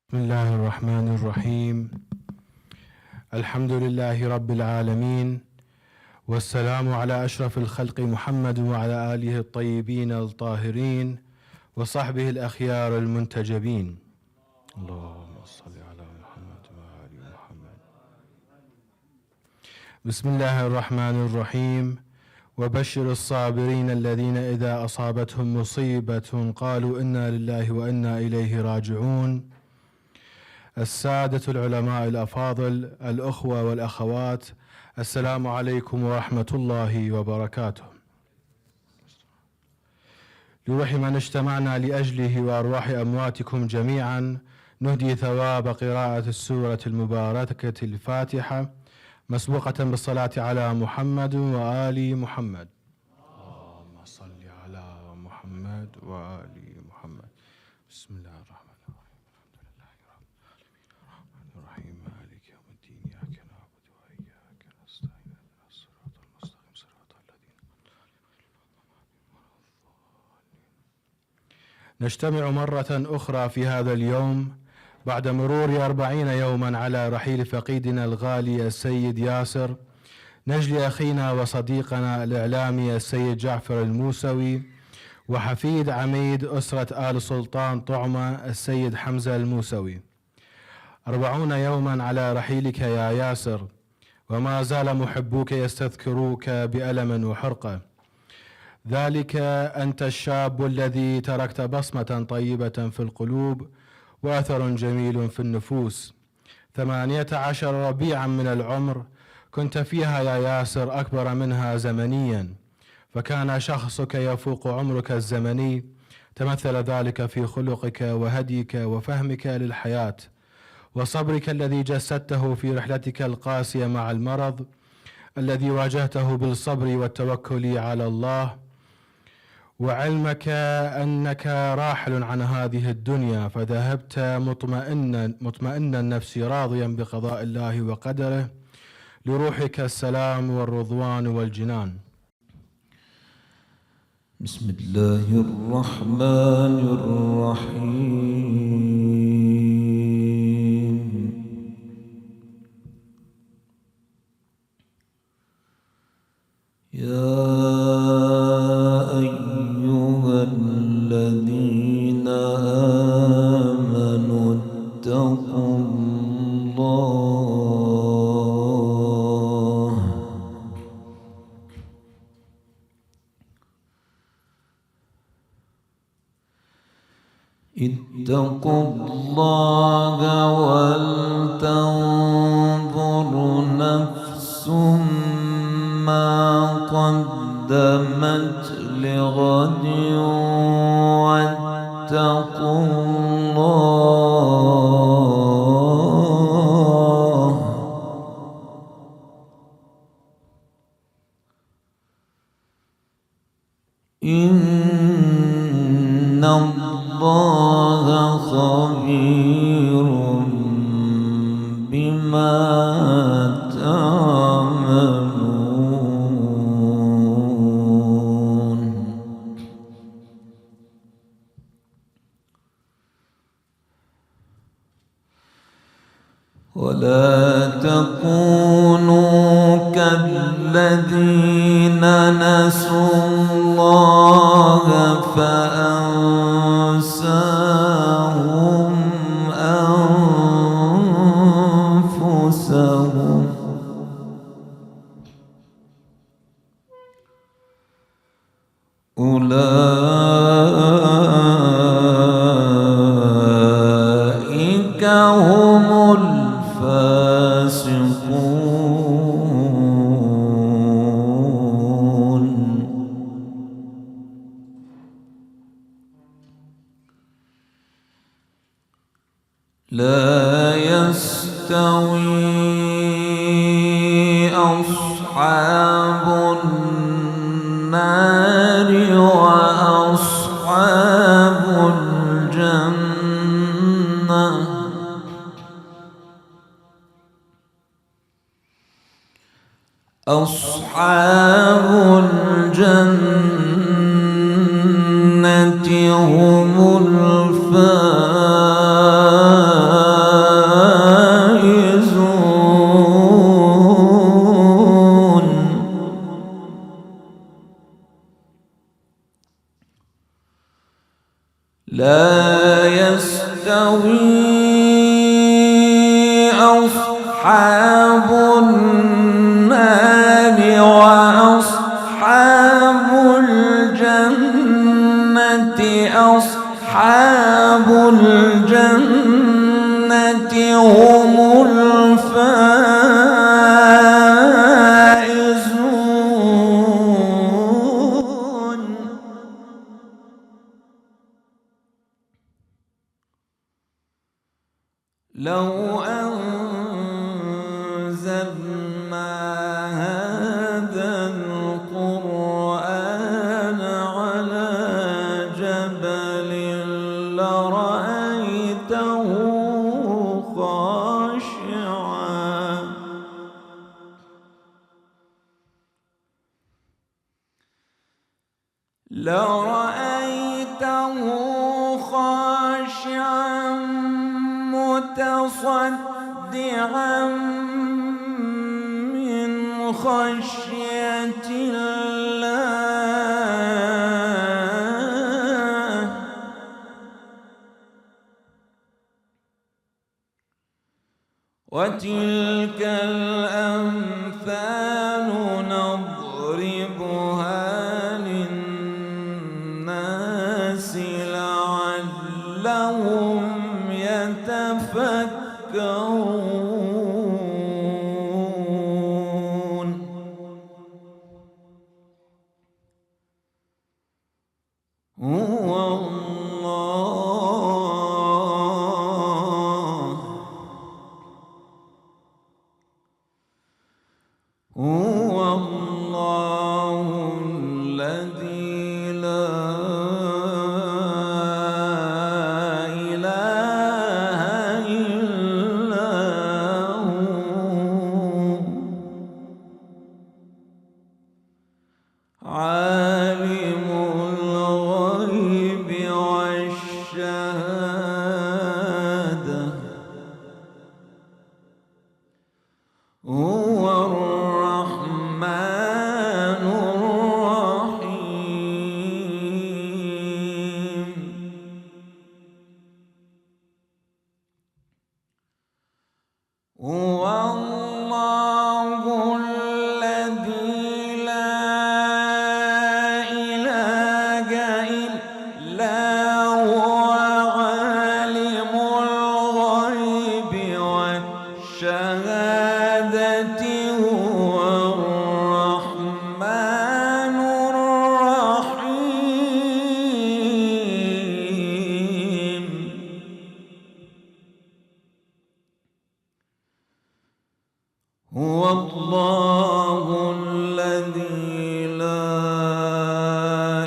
بسم الله الرحمن الرحيم. الحمد لله رب العالمين، والسلام على أشرف الخلق محمد وعلى آله الطيبين الطاهرين وصحبه الأخيار المنتجبين. اللهم صل على محمد وآل محمد. بسم الله الرحمن الرحيم. وبشر الصابرين الذين إذا أصابتهم مصيبة قالوا إنا لله وإنا إليه راجعون. السادة العلماء الأفاضل، الأخوة والأخوات، السلام عليكم ورحمة الله وبركاته. لروح من اجتمعنا لأجله وأرواح أمواتكم جميعا نهدي ثواب قراءة السورة المباركة الفاتحة مسبوقة بالصلاة على محمد وآل محمد. اللهم صل على محمد وآل محمد. بسم الله الرحمن الرحيم. الحمد لله رب الرحيم مالك يوم الدين، إياك نعبد وإياك نستعين، اهدنا الصراط المستقيم صراط الذين نجتمع مرة أخرى في هذا اليوم بعد مرور 40 يوما على رحيل فقيدنا الغالي السيد ياسر، نجل أخينا وصديقنا الإعلامي السيد جعفر الموسوي، وحفيد عميد أسرة آل سلطان طعمة السيد حمزة الموسوي. 40 يوما على رحيلك يا ياسر، وما زال محبوك يستذكروك بألم وحرقة. ذلك أنت الشاب الذي تركت بصمة طيبة في القلوب وأثر جميل في النفوس. 18 ربيعا من العمر كنت فيها يا ياسر أكبر منها زمنيا، فكان شخصك يفوق عمرك الزمني. تمثل ذلك في خلقك وهديك وفهمك للحياة، وصبرك الذي جسدته في رحلتك القاسية مع المرض الذي واجهته بالصبر والتوكل على الله، وعلمك أنك راحل عن هذه الدنيا، فذهبت مطمئنا النفس راضيا بقضاء الله وقدره، لروحك السلام والرضوان والجنان. بسم الله الرحمن الرحيم. يا أيها الذين آمنوا اتقوا الله ولتنظر نفس ما قدمت لغد واتقوا الله إن الله خبير بما تعملون. ولا تكونوا كالذين نسوا الله فأنساهم أنفسهم أولئك هم الفاسقون. لا يستوي أصحاب النار وأصحاب الجنة. أصحاب الجنة هم الفائزون. لا يستوي أصحاب النار وأصحاب الجنة أصحاب الجنة هم الفائزون. لو أنزلنا هذا القرآن على جبل لرأيته خاشعا متصدعا من خشية الله. وتلك الأمثال نضربها للناس لعلهم يتفكرون. هو الله هو الله الذي لا إله إلا هو عالم الغيب والشهادة هو الرحمن الرحيم. هو الله الذي لا إله إلا هو عالم الغيب والشهادة هو الرحمن الرحيم. هو الله الذي لا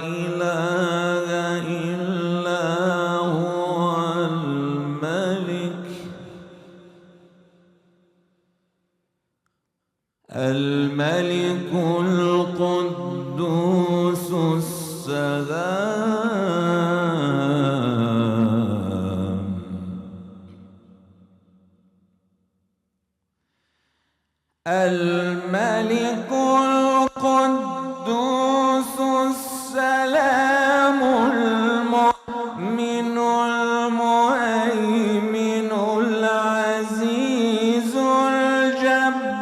إله إلا هو الملك القدوس السلام الملك القدوس السلام المؤمن المهيمن العزيز الجبار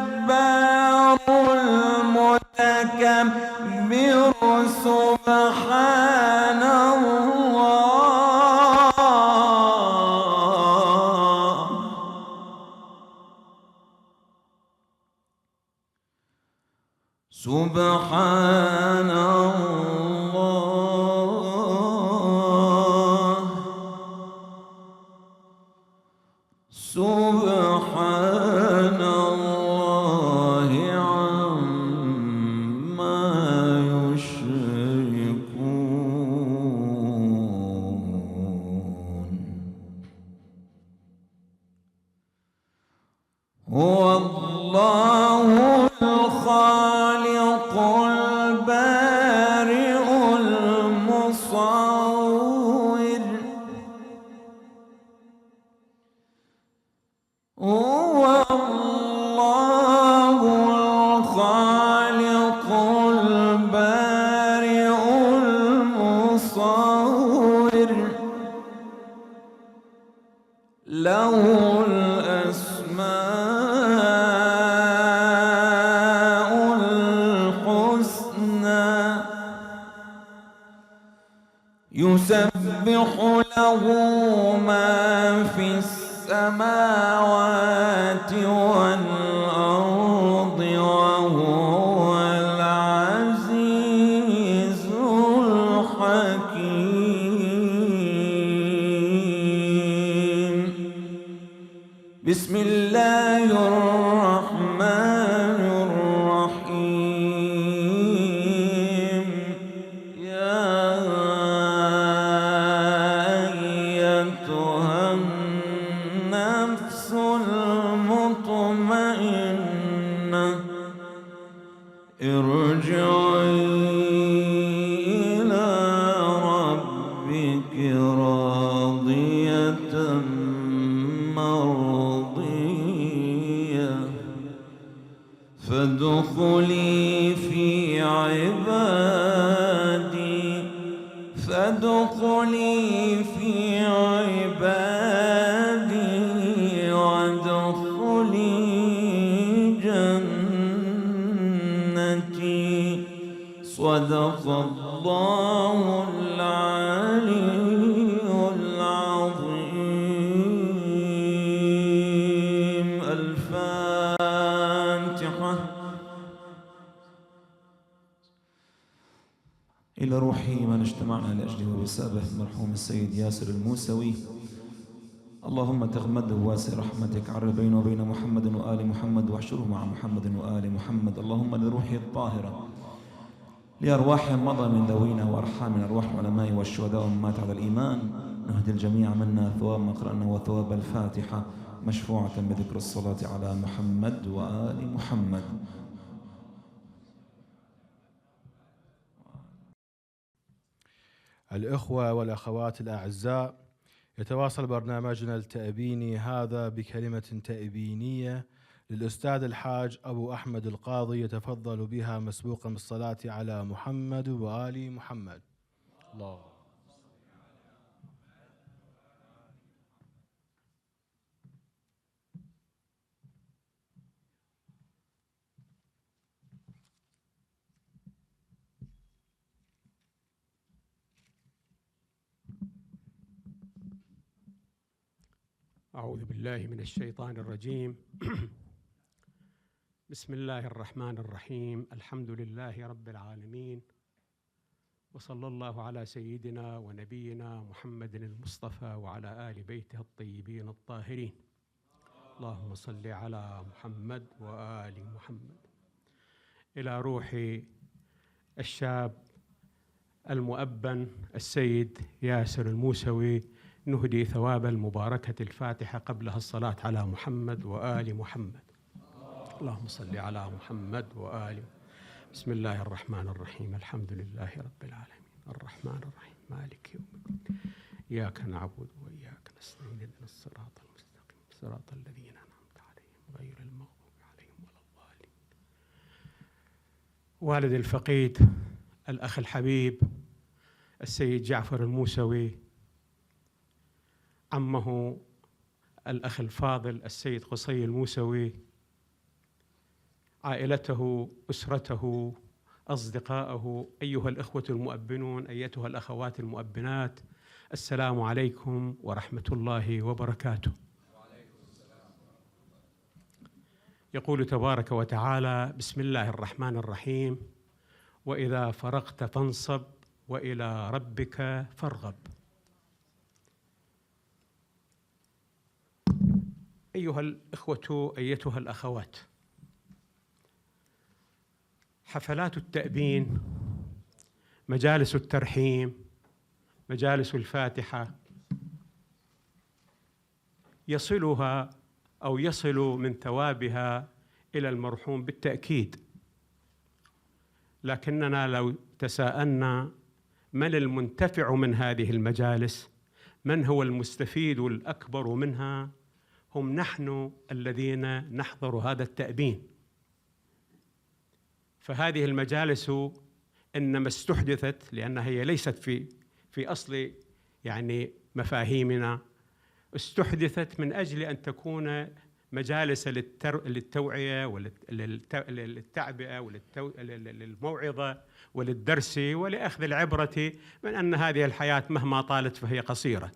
المتكبر سبحان الله. سبحان الله. سبحان الله عما يشركون. هو الله الخالق البارئ المصور. هو الله الخالق البارئ المصور له الأسماء الحسنى يسبح له ما في السماوات والأرض وهو العزيز الحكيم. بسم الله الرحمن الرحيم. يا أيتها النفس المطمئنة ارجعي إلى ربك راضية مرضية فادخلي في عبادي وادخلي جنتي. صدق الله العلي العظيم. الفاتحة. إلى روحي من اجتمعنا لأجله بسبب المرحوم السيد ياسر الموسوي. اللهم تغمده واسع رحمتك، عرّ بينه وبين محمد وآل محمد واحشره مع محمد وآل محمد. اللهم لروحه الطاهرة، لأرواحهم مضى من ذوينا وأرحام أرواح العلماء والشهداء والأمات على الإيمان، نهدي الجميع منا ثواب ما قرأنا وثواب الفاتحة مشفوعة بذكر الصلاة على محمد وآل محمد. الإخوة والأخوات الأعزاء، يتواصل برنامجنا التأبيني هذا بكلمة تأبينية للأستاذ الحاج أبو أحمد القاضي يتفضل بها مسبوقا بالصلاة على محمد وآل محمد. الله. أعوذ بالله من الشيطان الرجيم. بسم الله الرحمن الرحيم. الحمد لله رب العالمين، وصلى الله على سيدنا ونبينا محمد المصطفى وعلى آل بيته الطيبين الطاهرين. اللهم صل على محمد وآل محمد. إلى روح الشاب المؤبن السيد ياسر الموسوي نهدي ثواب المباركة الفاتحة قبلها الصلاة على محمد وآل محمد. اللهم صل على محمد وآل. بسم الله الرحمن الرحيم. الحمد لله رب العالمين الرحمن الرحيم مالك يوم الدين. إياك نعبد وإياك نستعين اهدنا الصراط المستقيم صراط الذين أنعمت عليهم غير المغضوب عليهم ولا الضالين. والد الفقيد الأخ الحبيب السيد جعفر الموسوي، عمه الأخ الفاضل السيد قصي الموسوي، عائلته، أسرته، أصدقائه، أيها الإخوة المؤبنون، أيتها الأخوات المؤبنات، السلام عليكم ورحمة الله وبركاته. يقول تبارك وتعالى: بسم الله الرحمن الرحيم، وإذا فرغت فانصب وإلى ربك فارغب. أيها الإخوة، أيتها الأخوات، حفلات التأبين، مجالس الترحيم، مجالس الفاتحة، يصلها أو يصل من ثوابها إلى المرحوم بالتأكيد، لكننا لو تساءلنا من المنتفع من هذه المجالس، من هو المستفيد الأكبر منها، هم نحن الذين نحضر هذا التأبين. فهذه المجالس إنما استحدثت لأنها هي ليست في أصل مفاهيمنا، استحدثت من أجل أن تكون مجالس للتوعية وللتعبئة وللموعظة وللدرس ولأخذ العبرة من أن هذه الحياة مهما طالت فهي قصيرة.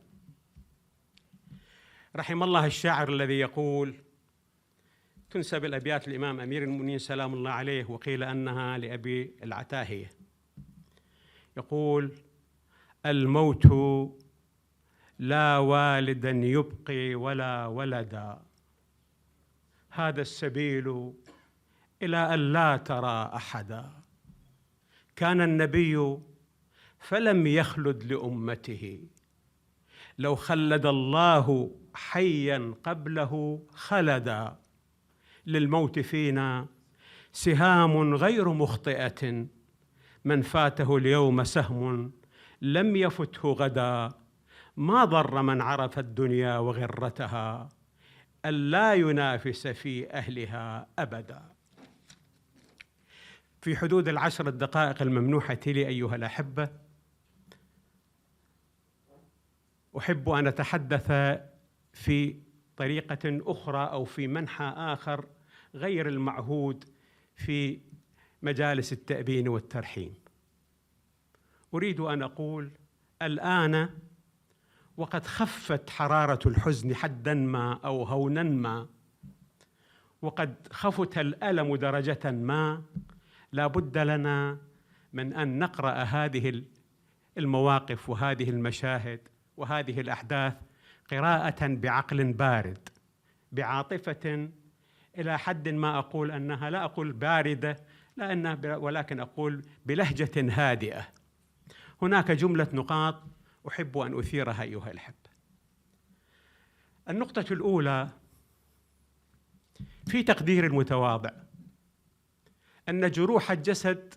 رحم الله الشاعر الذي يقول، تنسب الأبيات الإمام أمير المؤمنين سلام الله عليه وقيل أنها لأبي العتاهية، يقول: الموت لا والدا يبقي ولا ولدا، هذا السبيل إلى أن لا ترى أحدا، كان النبي فلم يخلد لأمته، لو خلد الله حيا قبله خلدا، للموت فينا سهام غير مخطئة، من فاته اليوم سهم لم يفته غدا، ما ضر من عرف الدنيا وغرتها، ألا ينافس في أهلها أبدا. في حدود 10 دقائق الممنوحة لي أيها الأحبة، أحب أن أتحدث في طريقة أخرى أو في منحى آخر غير المعهود في مجالس التأبين والترحيم. أريد أن أقول الآن وقد خفت حرارة الحزن حداً ما أو هوناً ما، وقد خفت الألم درجة ما، لا بد لنا من أن نقرأ هذه المواقف وهذه المشاهد وهذه الأحداث قراءة بعقل بارد، بعاطفة إلى حد ما أقول أنها، لا أقول باردة ولكن أقول بلهجة هادئة. هناك جملة نقاط أحب أن أثيرها أيها الأحبة. النقطة الأولى في تقدير المتواضع أن جروح الجسد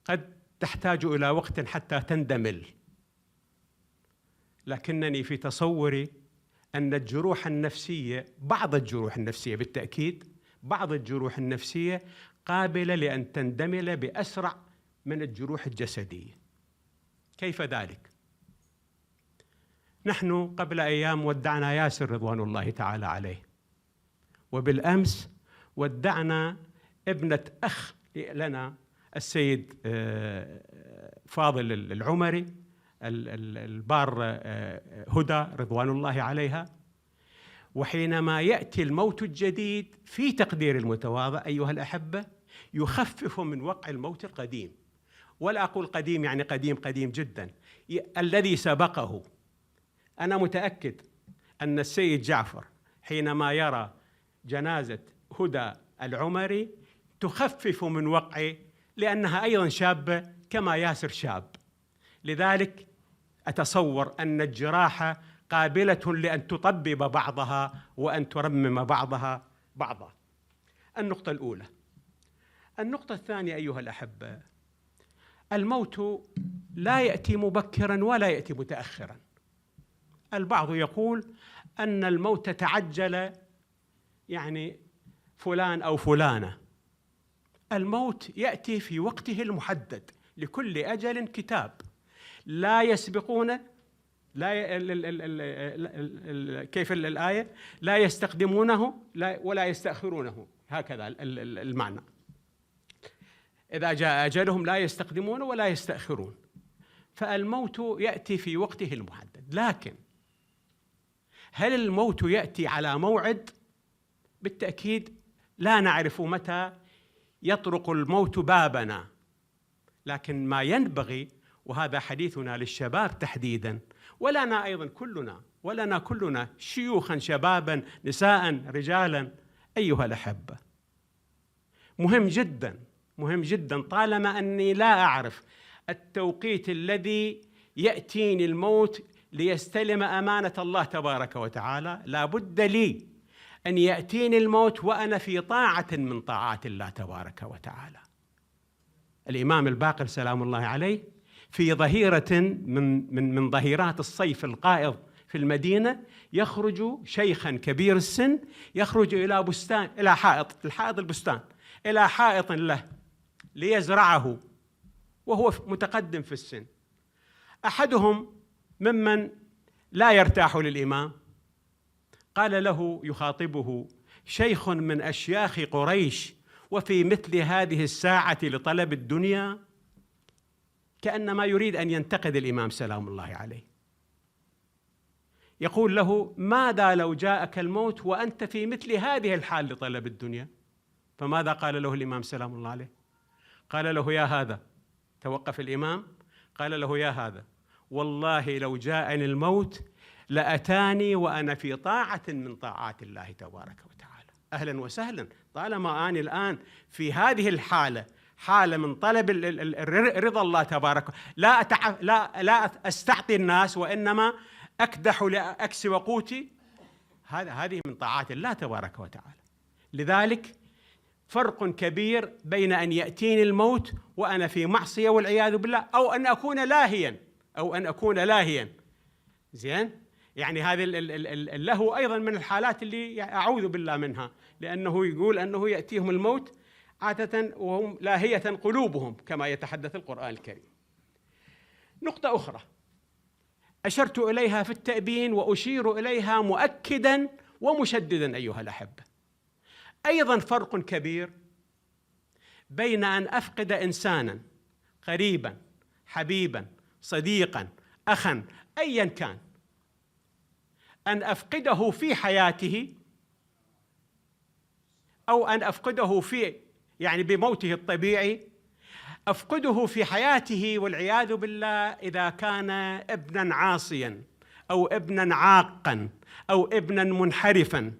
قد تحتاج إلى وقت حتى تندمل، لكنني في تصوري أن الجروح النفسية، بعض الجروح النفسية بالتأكيد، بعض الجروح النفسية قابلة لأن تندمل بأسرع من الجروح الجسدية. كيف ذلك؟ نحن قبل أيام ودعنا ياسر رضوان الله تعالى عليه، وبالأمس ودعنا ابنة أخ لنا السيد فاضل العمري البار هدى رضوان الله عليها. وحينما يأتي الموت الجديد في تقدير المتواضع أيها الأحبة يخفف من وقع الموت القديم، ولا أقول قديم يعني قديم قديم جدا، الذي سبقه. أنا متأكد أن السيد جعفر حينما يرى جنازة هدى العمري تخفف من وقعه، لأنها أيضا شابة كما ياسر شاب. لذلك أتصور أن الجراحة قابلة لأن تطبب بعضها وأن ترمم بعضها بعضا. النقطة الأولى. النقطة الثانية أيها الأحبة، الموت لا يأتي مبكرا ولا يأتي متأخرا. البعض يقول أن الموت تعجل، يعني فلان أو فلانة. الموت يأتي في وقته المحدد، لكل أجل كتاب، لا يسبقون، كيف الآية؟ لا يستقدمونه ولا يستأخرونه، هكذا المعنى. إذا جاء أجلهم لا يستقدمون ولا يستأخرون. فالموت يأتي في وقته المحدد، لكن هل الموت يأتي على موعد؟ بالتأكيد لا نعرف متى يطرق الموت بابنا، لكن ما ينبغي، وهذا حديثنا للشباب تحديداً، ولنا أيضاً كلنا شيوخاً شباباً نساءً رجالاً، أيها الأحبة، مهم جداً طالما أني لا أعرف التوقيت الذي يأتيني الموت ليستلم أمانة الله تبارك وتعالى، لا بد لي أن يأتيني الموت وأنا في طاعة من طاعات الله تبارك وتعالى. الإمام الباقر سلام الله عليه في ظهيرة من ظهيرات الصيف القائض في المدينة يخرج شيخاً كبير السن، يخرج إلى بستان، إلى حائط البستان، إلى حائط له ليزرعه وهو متقدم في السن. أحدهم ممن لا يرتاح للإمام. قال له يخاطبه شيخ من أشياخ قريش وفي مثل هذه الساعة لطلب الدنيا، كأنما يريد أن ينتقد الإمام سلام الله عليه. يقول له ماذا لو جاءك الموت وأنت في مثل هذه الحال لطلب الدنيا؟ فماذا قال له الإمام سلام الله عليه؟ قال له يا هذا، توقف الإمام، قال له يا هذا والله لو جاءني الموت لأتاني وأنا في طاعة من طاعات الله تبارك وتعالى. أهلا وسهلا، طالما أنا الآن في هذه الحالة، حالة من طلب رضا الله تبارك، لا أستعطي الناس وإنما أكدح لأكسب قوتي، هذه من طاعات الله تبارك وتعالى. لذلك فرق كبير بين أن يأتيني الموت وأنا في معصية والعياذ بالله، أو أن أكون لاهيا. زين؟ يعني هذه اللهو أيضا من الحالات اللي أعوذ بالله منها، لأنه يقول أنه يأتيهم الموت عادة وهم لاهية قلوبهم كما يتحدث القرآن الكريم. نقطة أخرى أشرت إليها في التأبين وأشير إليها مؤكدا ومشددا أيها الأحبة، أيضا فرق كبير بين أن أفقد إنسانا قريبا حبيبا صديقا أخا أيا كان، أن أفقده في حياته أو أن أفقده يعني بموته الطبيعي، أفقده في حياته والعياذ بالله إذا كان ابنا عاصيا أو ابنا عاقا أو ابنا منحرفا،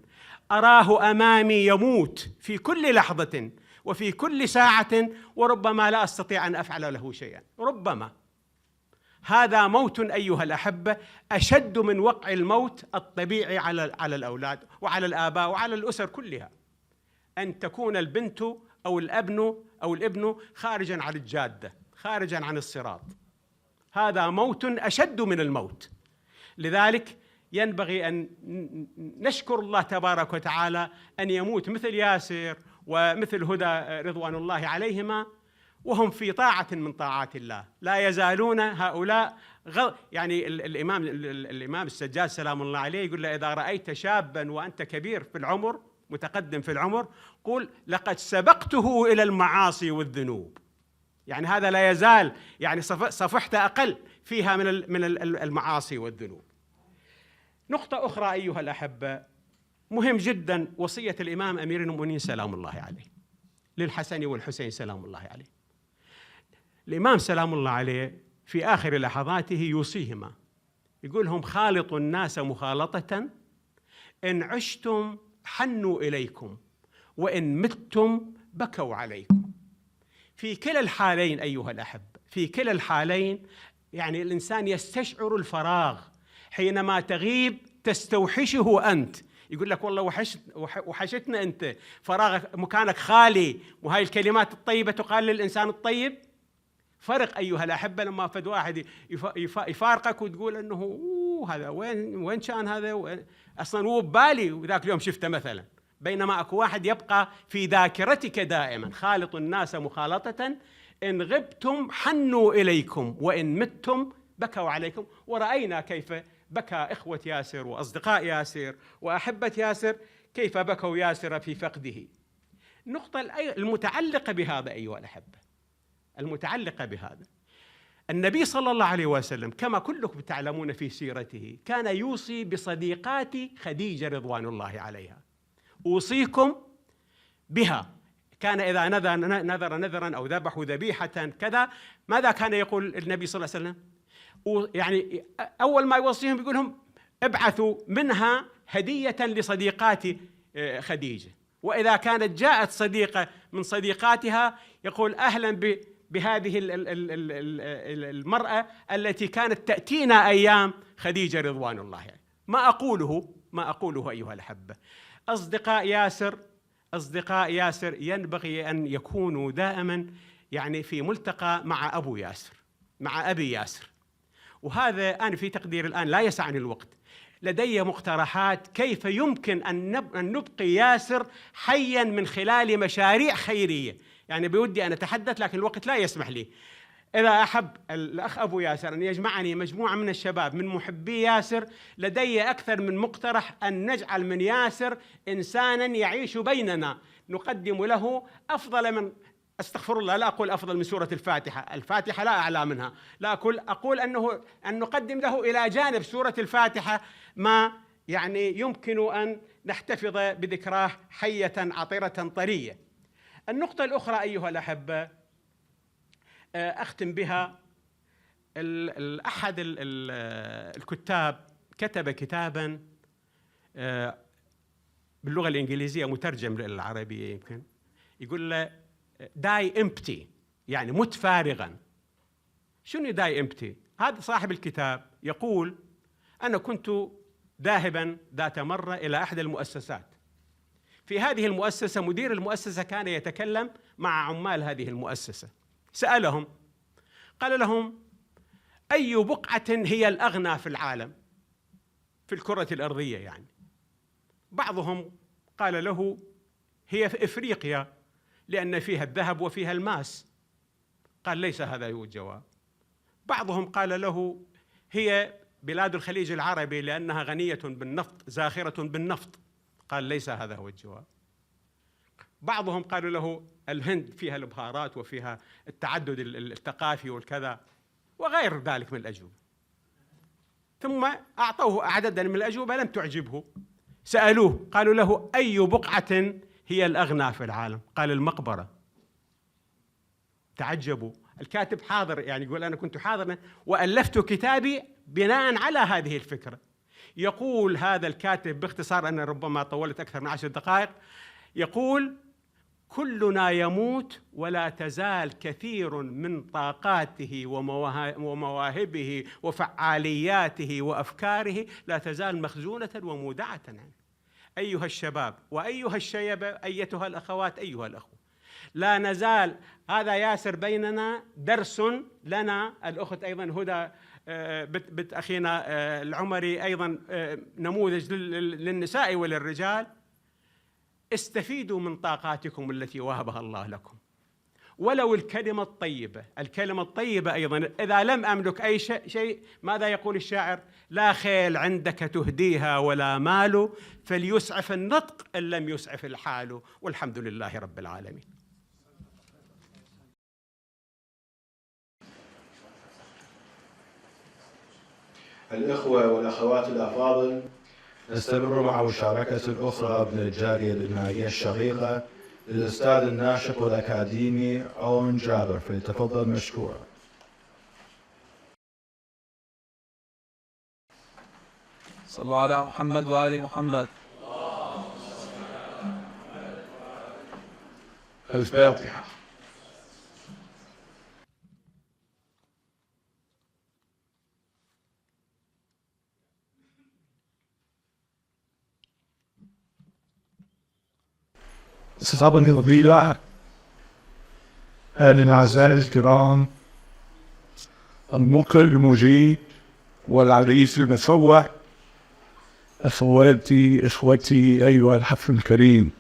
أراه أمامي يموت في كل لحظة وفي كل ساعة، وربما لا أستطيع أن أفعل له شيئا، ربما. هذا موت أيها الأحبة أشد من وقع الموت الطبيعي على الأولاد وعلى الآباء وعلى الأسر كلها، أن تكون البنت أو الابن خارجا عن الجادة، خارجا عن الصراط. هذا موت أشد من الموت. لذلك ينبغي أن نشكر الله تبارك وتعالى أن يموت مثل ياسر ومثل هدى رضوان الله عليهما وهم في طاعة من طاعات الله، لا يزالون هؤلاء يعني الإمام السجاد سلام الله عليه يقول له إذا رأيت شابا وأنت كبير في العمر متقدم في العمر قل لقد سبقته إلى المعاصي والذنوب، يعني هذا لا يزال يعني صفحت أقل فيها من المعاصي والذنوب. نقطة أخرى أيها الأحبة مهم جدا، وصية الإمام أمير المؤمنين سلام الله عليه للحسن والحسين سلام الله عليه. الإمام سلام الله عليه في آخر لحظاته يوصيهما، يقولهم خالطوا الناس مخالطة، إن عشتم حنوا إليكم وإن متم بكوا عليكم. في كلا الحالين أيها الأحب، في كلا الحالين يعني الإنسان يستشعر الفراغ، حينما تغيب تستوحشه أنت، يقول لك والله وحشتنا أنت، فراغك مكانك خالي، وهاي الكلمات الطيبة تقال للإنسان الطيب. فرق أيها الأحبة لما فد واحد يفارقك وتقول أنه هذا وين كان هذا أصلاً هو ببالي وذاك اليوم شفته مثلاً، بينما أكو واحد يبقى في ذاكرتك دائماً. خالط الناس مخالطة، إن غبتم حنوا إليكم وإن متم بكوا عليكم. ورأينا كيف بكى إخوة ياسر وأصدقاء ياسر وأحبة ياسر، كيف بكوا ياسر في فقده. النقطة المتعلقة بهذا أيها الأحبة، المتعلقة بهذا، النبي صلى الله عليه وسلم كما كلكم تعلمون في سيرته كان يوصي بصديقات خديجة رضوان الله عليها، أوصيكم بها. كان إذا نذر نذرا أو ذبحوا ذبيحة كذا، ماذا كان يقول النبي صلى الله عليه وسلم؟ يعني أول ما يوصيهم يقول لهم ابعثوا منها هدية لصديقات خديجة، وإذا كانت جاءت صديقة من صديقاتها يقول أهلا بهذه المرأة التي كانت تأتينا أيام خديجة رضوان الله عليها. ما أقوله أيها الأحبة، أصدقاء ياسر ينبغي أن يكونوا دائما يعني في ملتقى مع أبي ياسر. وهذا أنا في تقدير الآن لا يسعني الوقت، لدي مقترحات كيف يمكن أن نبقي ياسر حيا من خلال مشاريع خيرية. يعني بودي أن أتحدث لكن الوقت لا يسمح لي. إذا أحب الأخ أبو ياسر أن يجمعني مجموعة من الشباب من محبي ياسر، لدي أكثر من مقترح أن نجعل من ياسر إنسانا يعيش بيننا، نقدم له أفضل من، أستغفر الله، لا أقول أفضل من سورة الفاتحة، الفاتحة لا أعلى منها، لا أقول أن نقدم له إلى جانب سورة الفاتحة ما يعني يمكن أن نحتفظ بذكراه حية عطرة طرية. النقطة الأخرى أيها الأحبة أختم بها، أحد الكتاب كتب كتابا باللغة الإنجليزية مترجم للعربية يمكن، يقول له داي امبتي، يعني مت فارغا. شنو داي امبتي؟ هذا صاحب الكتاب يقول أنا كنت ذاهبا ذات مرة إلى أحد المؤسسات، في هذه المؤسسة مدير المؤسسة كان يتكلم مع عمال هذه المؤسسة، سألهم قال لهم أي بقعة هي الأغنى في العالم في الكرة الأرضية؟ يعني بعضهم قال له هي في إفريقيا لأن فيها الذهب وفيها الماس. قال ليس هذا هو الجواب. بعضهم قال له هي بلاد الخليج العربي لأنها غنية بالنفط زاخرة بالنفط. قال ليس هذا هو الجواب. بعضهم قالوا له الهند فيها البهارات وفيها التعدد الثقافي والكذا وغير ذلك من الأجوبة. ثم أعطوه عددا من الأجوبة لم تعجبه. سألوه قالوا له أي بقعة هي الأغنى في العالم؟ قال المقبرة. تعجبوا. الكاتب حاضر، يعني يقول أنا كنت حاضرا وألفت كتابي بناء على هذه الفكرة. يقول هذا الكاتب باختصار، أنا ربما طولت أكثر من 10 دقائق، يقول كلنا يموت ولا تزال كثير من طاقاته ومواهبه وفعالياته وأفكاره لا تزال مخزونة ومودعة عنه. أيها الشباب وأيها الشيبة، أيتها الأخوات، أيها الأخوة، لا نزال هذا ياسر بيننا درس لنا. الأخت أيضا هدى بنت أخينا العمري أيضا نموذج للنساء وللرجال. استفيدوا من طاقاتكم التي وهبها الله لكم، ولو الكلمة الطيبة. الكلمة الطيبة أيضا إذا لم أملك أي شيء، ماذا يقول الشاعر؟ لا خيل عندك تهديها ولا مال، فليسعف النطق إن لم يسعف الحال. والحمد لله رب العالمين. الإخوة والأخوات الأفاضل، نستمر مع مشاركة الأخرى من الجالية الإنمائية الشقيقة للأستاذ الناشط والأكاديمي أون جابر، فليتفضل مشكورا. صلوا على محمد وآل محمد. الفاتحة. أصحابنا الفضيلة، أهلا أعزائي الكرام، المقر المجيد والعريس المسوح، أخواتي إخوتي أيها الحفل الكريم،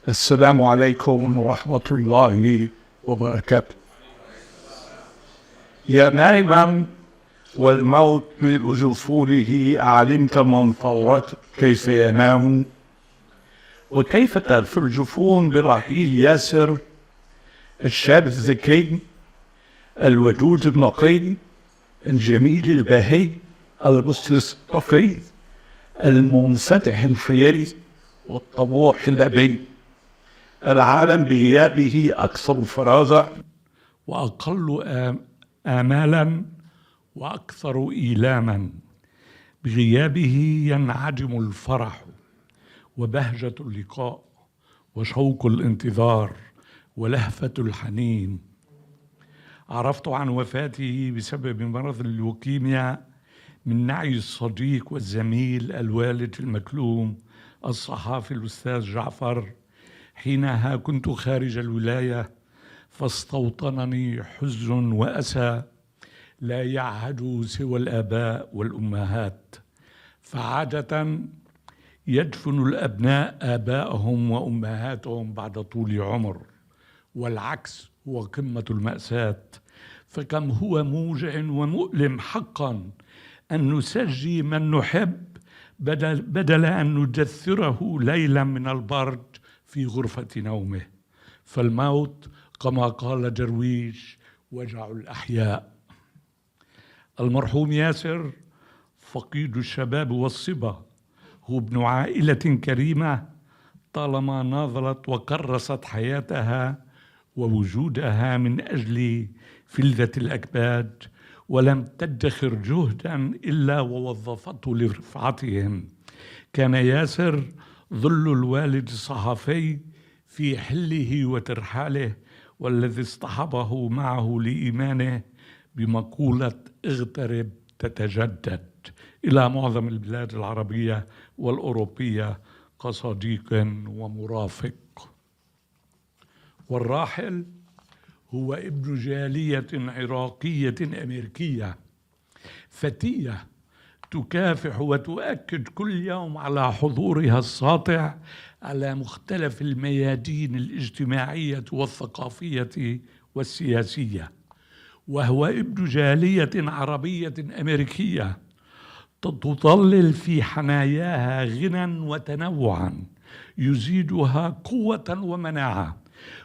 السلام عليكم ورحمة الله وبركاته. يا نائما والموت من جفوره أعلمت من طورت كيف ينام، وكيف تغفر الجفون برحيل ياسر الشاب الذكي الودود النقي الجميل البهي المستلطفي المنفتح الخيالي والطموح الأبي، العالم بغيابه أكثر فراغا وأقل آمالا وأكثر إيلاما، بغيابه ينعدم الفرح وبهجة اللقاء وشوق الانتظار ولهفة الحنين. عرفت عن وفاته بسبب مرض اللوكيميا من نعي الصديق والزميل الوالد المكلوم الصحافي الأستاذ جعفر، حينها كنت خارج الولاية، فاستوطنني حزن وأسى لا يعهد سوى الآباء والأمهات. فعادة يدفن الأبناء آبائهم وأمهاتهم بعد طول عمر، والعكس هو قمة المأساة، فكم هو موجع ومؤلم حقا أن نسجي من نحب بدل أن نجثره ليلا من البرد في غرفة نومه. فالموت كما قال درويش وجع الأحياء. المرحوم ياسر فقيد الشباب والصبا، هو ابن عائلة كريمة طالما ناضلت وكرست حياتها ووجودها من أجل فلذة الأكباد، ولم تدخر جهدا إلا ووظفته لرفعتهم. كان ياسر ظل الوالد الصحفي في حله وترحاله، والذي اصطحبه معه لإيمانه بمقولة اغترب تتجدد إلى معظم البلاد العربية والأوروبية كصديق ومرافق. والراحل هو ابن جالية عراقية أمريكية فتية تكافح وتؤكد كل يوم على حضورها الساطع على مختلف الميادين الاجتماعية والثقافية والسياسية، وهو ابن جالية عربية أمريكية تظلل في حناياها غنى وتنوعا يزيدها قوة ومناعة.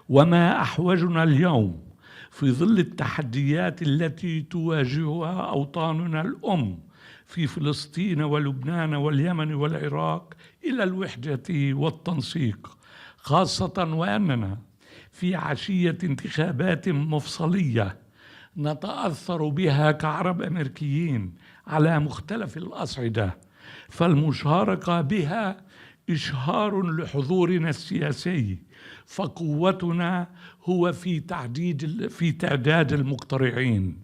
وما أحوجنا اليوم في ظل التحديات التي تواجهها أوطاننا الأم في فلسطين ولبنان واليمن والعراق إلى الوحدة والتنسيق، خاصة وأننا في عشية انتخابات مفصلية نتأثر بها كعرب أمريكيين على مختلف الأصعدة، فالمشاركة بها إشهار لحضورنا السياسي، فقوتنا هو في تعداد المقترعين.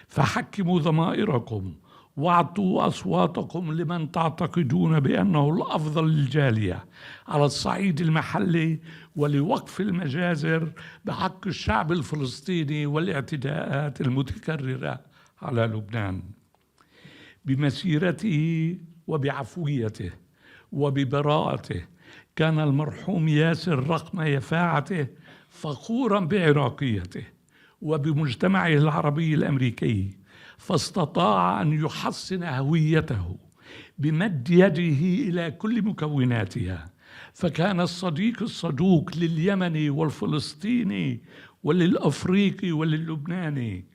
فحكموا ضمائركم واعطوا أصواتكم لمن تعتقدون بأنه الأفضل للجالية على الصعيد المحلي، ولوقف المجازر بحق الشعب الفلسطيني والاعتداءات المتكررة على لبنان. بمسيرته وبعفويته وببراءته كان المرحوم ياسر رغم يفاعته فخورا بعراقيته وبمجتمعه العربي الأمريكي، فاستطاع أن يحصن هويته بمد يده إلى كل مكوناتها، فكان الصديق الصدوق لليمني والفلسطيني وللأفريقي وللبناني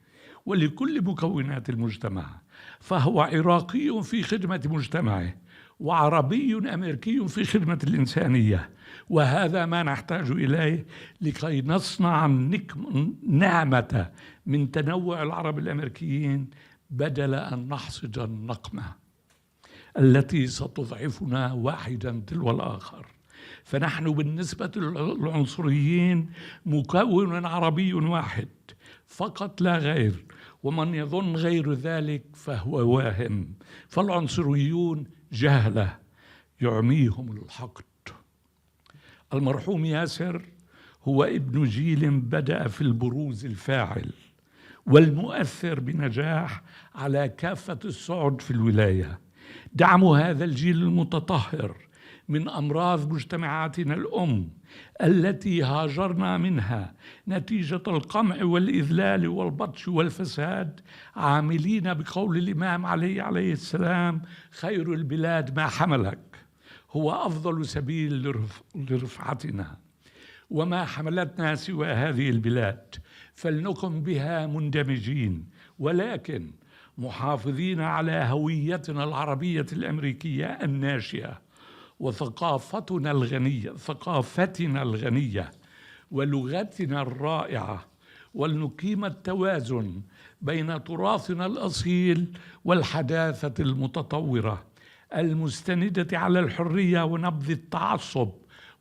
ولكل مكونات المجتمع، فهو عراقي في خدمة مجتمعه وعربي أمريكي في خدمة الإنسانية، وهذا ما نحتاج إليه لكي نصنع نعمة من تنوع العرب الأمريكيين بدل أن نحصد النقمة التي ستضعفنا واحدا تلو الآخر. فنحن بالنسبة للعنصريين مكون عربي واحد فقط لا غير، ومن يظن غير ذلك فهو واهم. فالعنصريون جهلة يعميهم الحقد. المرحوم ياسر هو ابن جيل بدأ في البروز الفاعل والمؤثر بنجاح على كافة الصعد في الولاية. دعم هذا الجيل المتطهر من أمراض مجتمعاتنا الأم التي هاجرنا منها نتيجة القمع والإذلال والبطش والفساد، عاملين بقول الإمام علي عليه السلام: خير البلاد ما حملك، هو أفضل سبيل لرفعتنا، وما حملتنا سوى هذه البلاد، فلنكن بها مندمجين ولكن محافظين على هويتنا العربية الأمريكية الناشئة وثقافتنا الغنية ولغتنا الرائعة، ولنقيم التوازن بين تراثنا الأصيل والحداثة المتطورة المستندة على الحرية ونبذ التعصب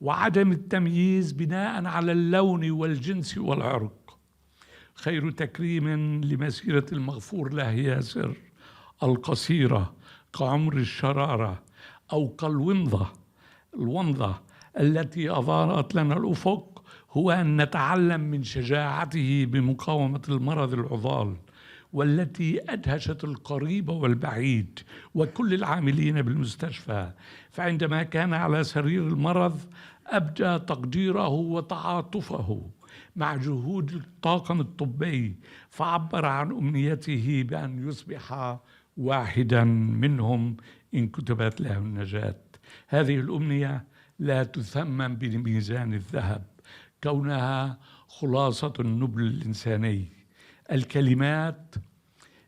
وعدم التمييز بناء على اللون والجنس والعرق. خير تكريم لمسيرة المغفور له ياسر القصيرة كعمر الشرارة أو كالومضة التي أضاءت لنا الأفق هو أن نتعلم من شجاعته بمقاومة المرض العضال، والتي أدهشت القريب والبعيد وكل العاملين بالمستشفى، فعندما كان على سرير المرض أبدى تقديره وتعاطفه مع جهود الطاقم الطبي، فعبر عن أمنيته بأن يصبح واحدا منهم إن كتبت له النجاة. هذه الأمنية لا تثمن بميزان الذهب كونها خلاصة النبل الإنساني. الكلمات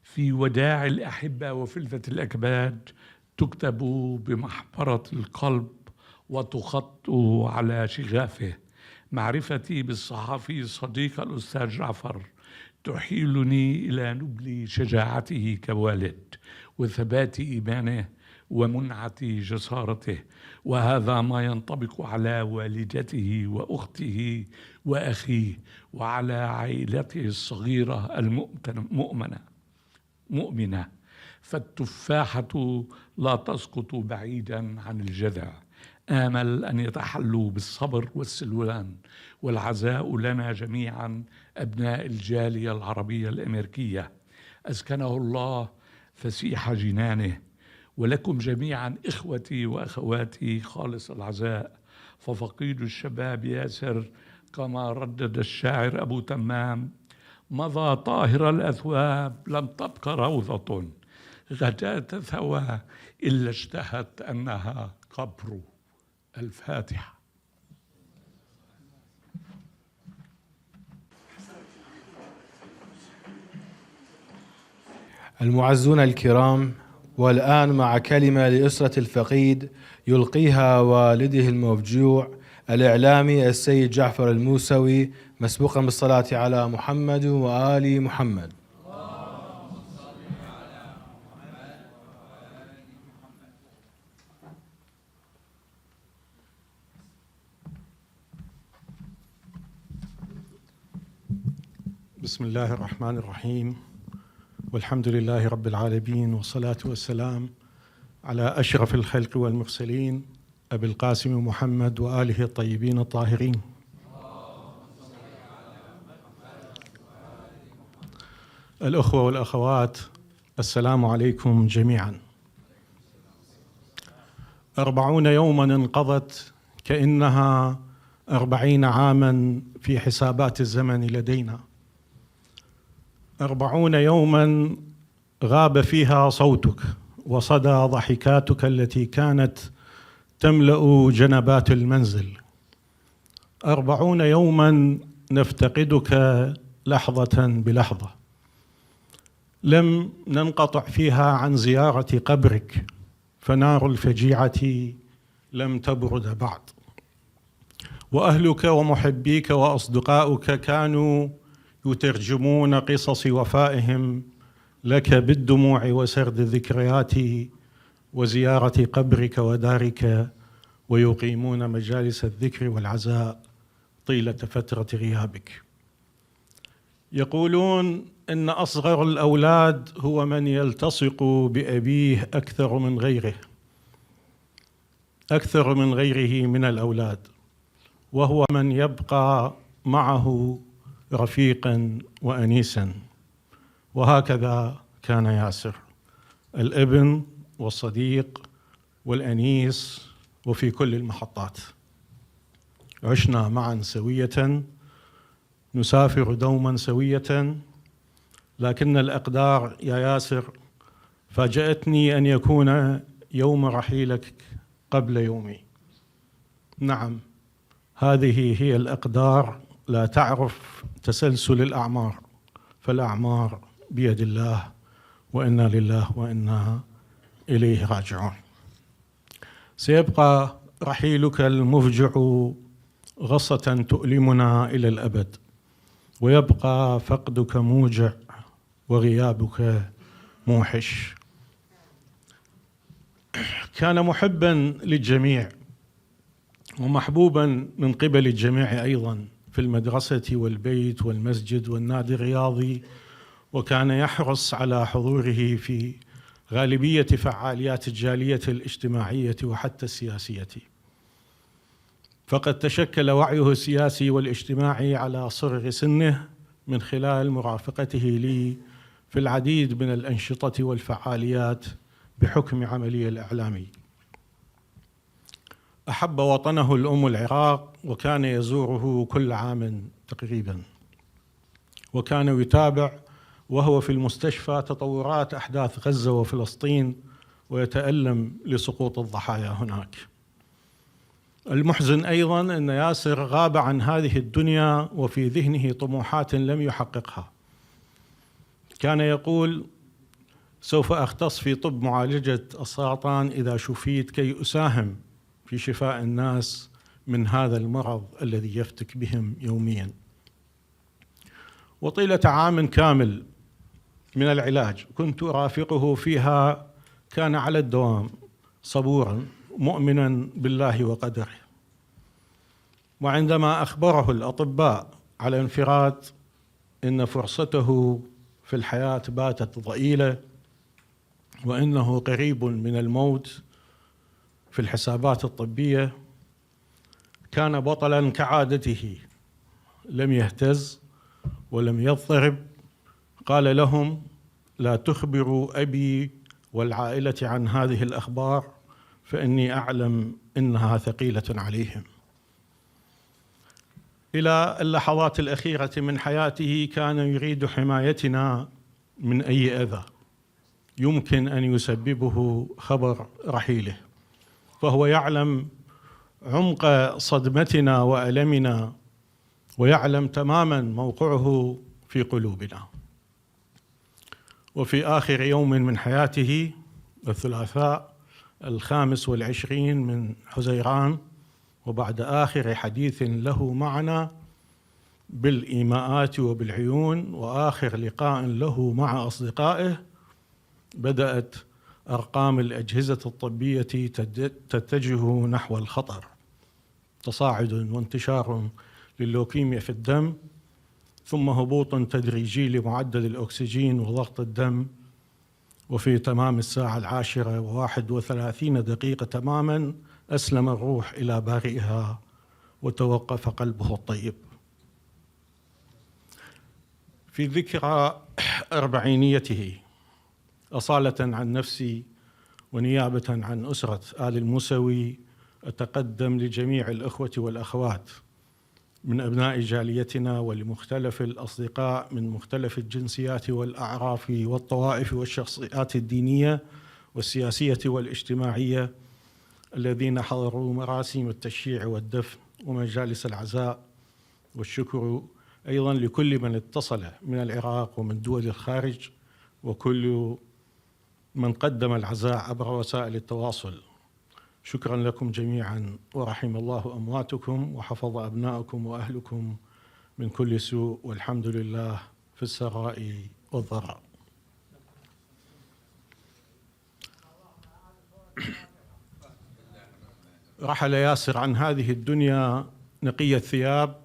في وداع الأحبة وفلذة الأكباد تكتب بمحبرة القلب وتخط على شغافه. معرفتي بالصحفي الصديق الأستاذ جعفر تحيلني إلى نبل شجاعته كوالد وثبات إيمانه ومنعة جسارته، وهذا ما ينطبق على والدته وأخته وأخيه وعلى عائلته الصغيرة مؤمنة. فالتفاحة لا تسقط بعيدا عن الجذع. آمل أن يتحلوا بالصبر والسلوان والعزاء لنا جميعا أبناء الجالية العربية الأمريكية، أسكنه الله فسيح جنانه. ولكم جميعا إخوتي وأخواتي خالص العزاء. ففقيد الشباب ياسر كما ردد الشاعر أبو تمام: مضى طاهر الأثواب لم تبق روضة غداة ثوى إلا اشتهت أنها قبر. الفاتحة. المعزون الكرام، والآن مع كلمة لأسرة الفقيد يلقيها والده الموجوع الإعلامي السيد جعفر الموسوي، مسبوقا بالصلاة على محمد وآل محمد. بسم الله الرحمن الرحيم، والحمد لله رب العالمين، والصلاة والسلام على أشرف الخلق والمرسلين أبي القاسم محمد وآله الطيبين الطاهرين. الأخوة والأخوات، السلام عليكم جميعا. 40 يوما انقضت كأنها 40 عاما في حسابات الزمن لدينا. 40 يوما غاب فيها صوتك وصدى ضحكاتك التي كانت تملأ جنبات المنزل. 40 يوما نفتقدك لحظة بلحظة. لم ننقطع فيها عن زيارة قبرك، فنار الفجيعة لم تبرد بعد. وأهلك ومحبيك وأصدقاؤك كانوا يترجمون قصص وفائهم لك بالدموع وسرد الذكريات وزيارة قبرك ودارك، ويقيمون مجالس الذكر والعزاء طيلة فترة غيابك. يقولون إن أصغر الأولاد هو من يلتصق بأبيه أكثر من غيره من الأولاد، وهو من يبقى معه رفيقا وأنيسا. وهكذا كان ياسر، الابن والصديق والأنيس، وفي كل المحطات عشنا معا سوية، نسافر دوما سوية. لكن الأقدار يا ياسر فاجأتني أن يكون يوم رحيلك قبل يومي. نعم، هذه هي الأقدار، لا تعرف تسلسل الأعمار، فالأعمار بيد الله، وإنا لله وإنا إليه راجعون. سيبقى رحيلك المفجع غصة تؤلمنا إلى الأبد، ويبقى فقدك موجع وغيابك موحش. كان محبا للجميع ومحبوبا من قبل الجميع أيضا، في المدرسة والبيت والمسجد والنادي الرياضي، وكان يحرص على حضوره في غالبية فعاليات الجالية الاجتماعية وحتى السياسية. فقد تشكل وعيه السياسي والاجتماعي على صغر سنه من خلال مرافقته لي في العديد من الأنشطة والفعاليات بحكم عملي الإعلامي. أحب وطنه الأم العراق، وكان يزوره كل عام تقريبا، وكان يتابع وهو في المستشفى تطورات أحداث غزة وفلسطين، ويتألم لسقوط الضحايا هناك. المحزن أيضا أن ياسر غاب عن هذه الدنيا وفي ذهنه طموحات لم يحققها. كان يقول: سوف أختص في طب معالجة السرطان إذا شفيت، كي أساهم في شفاء الناس من هذا المرض الذي يفتك بهم يوميا. وطيلة عام كامل من العلاج كنت أرافقه فيها، كان على الدوام صبورا مؤمنا بالله وقدره. وعندما أخبره الأطباء على انفراد إن فرصته في الحياة باتت ضئيلة وإنه قريب من الموت في الحسابات الطبية، كان بطلا كعادته، لم يهتز ولم يضطرب. قال لهم: لا تخبروا أبي والعائلة عن هذه الأخبار، فإني أعلم إنها ثقيلة عليهم. إلى اللحظات الأخيرة من حياته كان يريد حمايتنا من أي أذى يمكن أن يسببه خبر رحيله، فهو يعلم عمق صدمتنا وألمنا، ويعلم تماما موقعه في قلوبنا. وفي آخر يوم من حياته الثلاثاء 25 من حزيران، وبعد آخر حديث له معنا بالإيماءات وبالعيون، وآخر لقاء له مع أصدقائه، بدأت أرقام الأجهزة الطبية تتجه نحو الخطر، تصاعد وانتشار لللوكيميا في الدم، ثم هبوط تدريجي لمعدل الأكسجين وضغط الدم. وفي تمام الساعة 10:31 تماما أسلم الروح إلى بارئها وتوقف قلبه الطيب. في ذكرى 40 أصالة عن نفسي ونيابة عن أسرة آل الموسوي، أتقدم لجميع الأخوة والأخوات من أبناء جاليتنا ولمختلف الأصدقاء من مختلف الجنسيات والأعراف والطوائف والشخصيات الدينية والسياسية والاجتماعية الذين حضروا مراسم التشييع والدفن ومجالس العزاء، والشكر أيضا لكل من اتصل من العراق ومن دول الخارج، وكل من قدم العزاء عبر وسائل التواصل. شكرا لكم جميعا، ورحم الله أمواتكم وحفظ أبنائكم وأهلكم من كل سوء، والحمد لله في السراء والضراء. رحل ياسر عن هذه الدنيا نقي الثياب،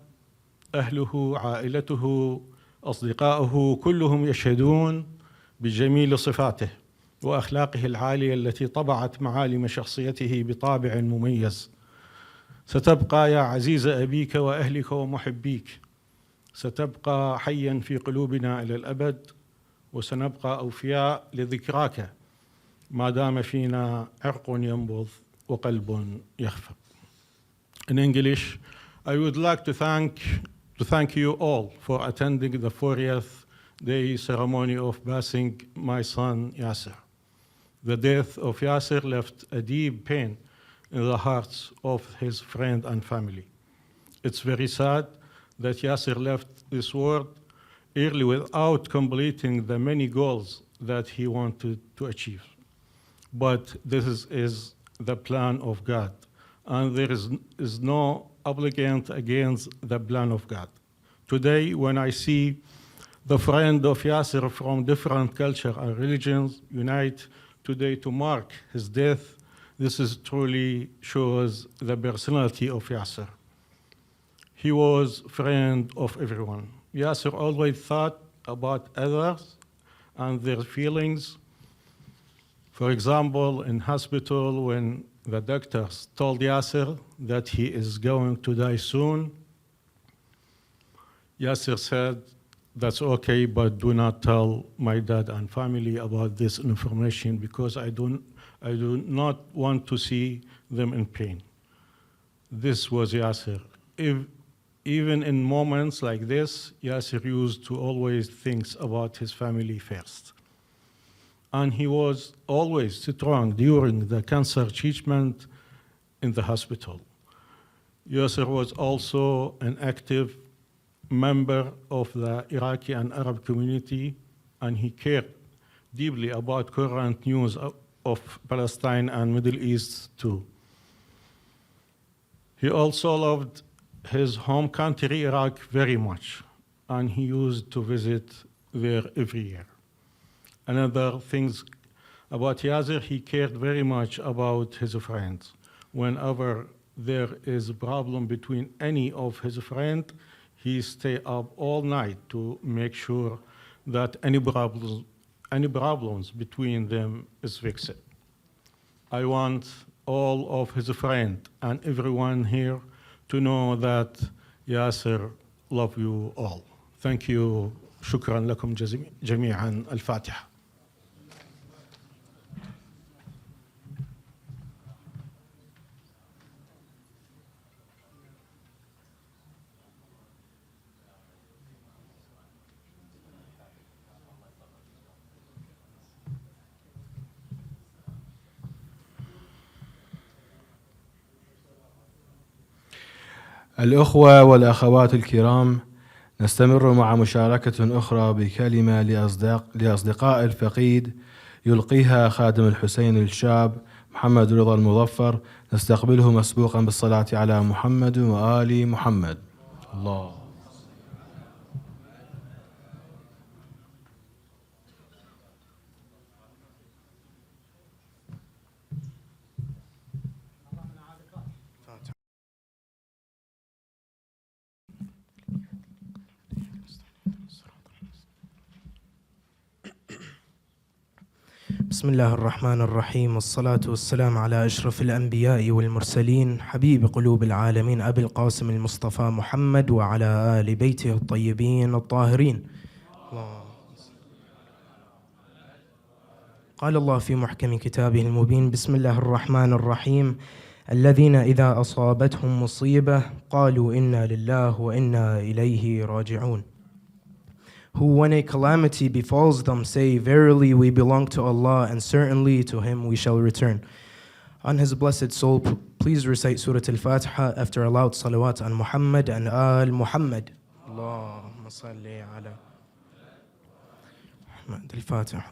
أهله، عائلته، أصدقاؤه كلهم يشهدون بجميل صفاته وأخلاقه العالية التي طبعت معالم شخصيته بطابع مميز. ستبقى يا عزيز أبيك وأهلك ومحبيك، ستبقى حيا في قلوبنا إلى الأبد، وسنبقى أوفياء لذكراك ما دام فينا عرق ينبض وقلب يخفق. In English, I would like to thank you all for attending the 40th day ceremony of passing my son Yasser. The death of Yasser left a deep pain in the hearts of his friends and family. It's very sad that Yasser left this world early without completing the many goals that he wanted to achieve. But this is the plan of God, and there is no obligation against the plan of God. Today, when I see the friends of Yasser from different cultures and religions unite today to mark his death, this is truly shows the personality of Yasser. He was friend of everyone. Yasser always thought about others and their feelings. For example, in hospital, when the doctors told Yasser that he is going to die soon, Yasser said, "That's okay, but do not tell my dad and family about this information because I do not want to see them in pain." this was Yasser. Even in moments like this, Yasser used to always think about his family first. And he was always strong during the cancer treatment in the hospital. Yasser was also an active member of the Iraqi and Arab community, and he cared deeply about current news of Palestine and Middle East too. He also loved his home country, Iraq, very much, and he used to visit there every year. Another thing about Yasser, he cared very much about his friends. Whenever there is a problem between any of his friends, he stay up all night to make sure that any problems between them is fixed. I want all of his friends and everyone here to know that Yasser love you all. Thank you. شكرا لكم جميعا. الفاتحة. الأخوة والأخوات الكرام، نستمر مع مشاركة أخرى بكلمة لأصدقاء الفقيد يلقيها خادم الحسين الشاب محمد رضا المظفر. نستقبله مسبوقا بالصلاة على محمد وآل محمد. الله. بسم الله الرحمن الرحيم، والصلاة والسلام على أشرف الأنبياء والمرسلين، حبيب قلوب العالمين أبي القاسم المصطفى محمد وعلى آل بيته الطيبين الطاهرين. قال الله في محكم كتابه المبين: بسم الله الرحمن الرحيم. الذين إذا أصابتهم مصيبة قالوا إنا لله وإنا إليه راجعون. Who, when a calamity befalls them, say, verily we belong to Allah, and certainly to Him we shall return. On His blessed soul, please recite Surah Al-Fatiha after a loud salawat on Muhammad and Al Muhammad. Allahumma salli ala Muhammad. Al-Fatiha.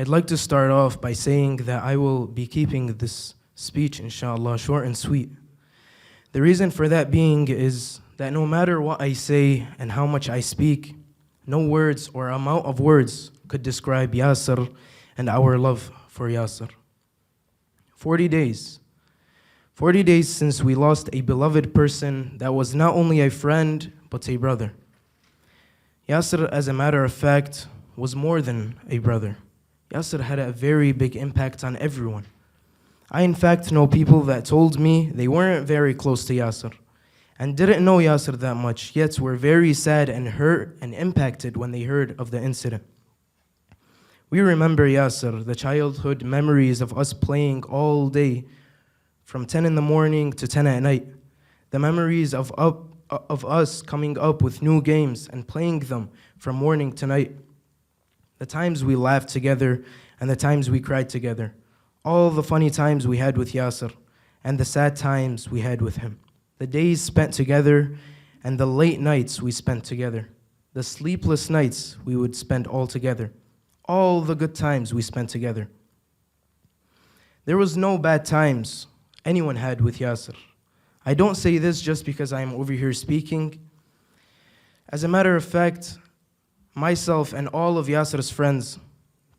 I'd like to start off by saying that I will be keeping this speech, inshallah, short and sweet. The reason for that being is that no matter what I say and how much I speak, no words or amount of words could describe Yasser and our love for Yasser. 40 days. 40 days since we lost a beloved person that was not only a friend, but a brother. Yasser, as a matter of fact, was more than a brother. Yasser had a very big impact on everyone. I in fact know people that told me they weren't very close to Yasser and didn't know Yasser that much, yet were very sad and hurt and impacted when they heard of the incident. We remember Yasser, the childhood memories of us playing all day from 10 in the morning to 10 at night. The memories of us coming up with new games and playing them from morning to night. The times we laughed together and the times we cried together. All the funny times we had with Yasser and the sad times we had with him. The days spent together and the late nights we spent together. The sleepless nights we would spend all together. All the good times we spent together. There was no bad times anyone had with Yasser. I don't say this just because I am over here speaking. As a matter of fact, myself and all of Yasser's friends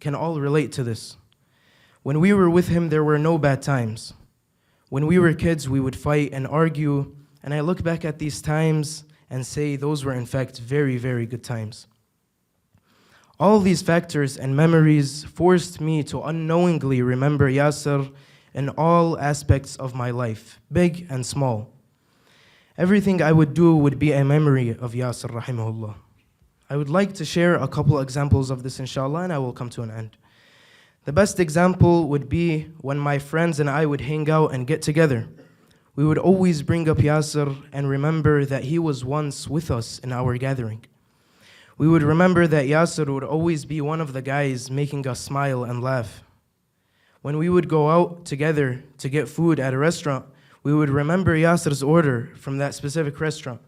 can all relate to this. When we were with him, there were no bad times. When we were kids, we would fight and argue, and I look back at these times and say those were in fact very, very good times. All these factors and memories forced me to unknowingly remember Yasser in all aspects of my life, big and small. Everything I would do would be a memory of Yasser, rahimahullah. I would like to share a couple examples of this, inshallah, and I will come to an end. The best example would be when my friends and I would hang out and get together. We would always bring up Yasir and remember that he was once with us in our gathering. We would remember that Yasir would always be one of the guys making us smile and laugh. When we would go out together to get food at a restaurant, we would remember Yasir's order from that specific restaurant.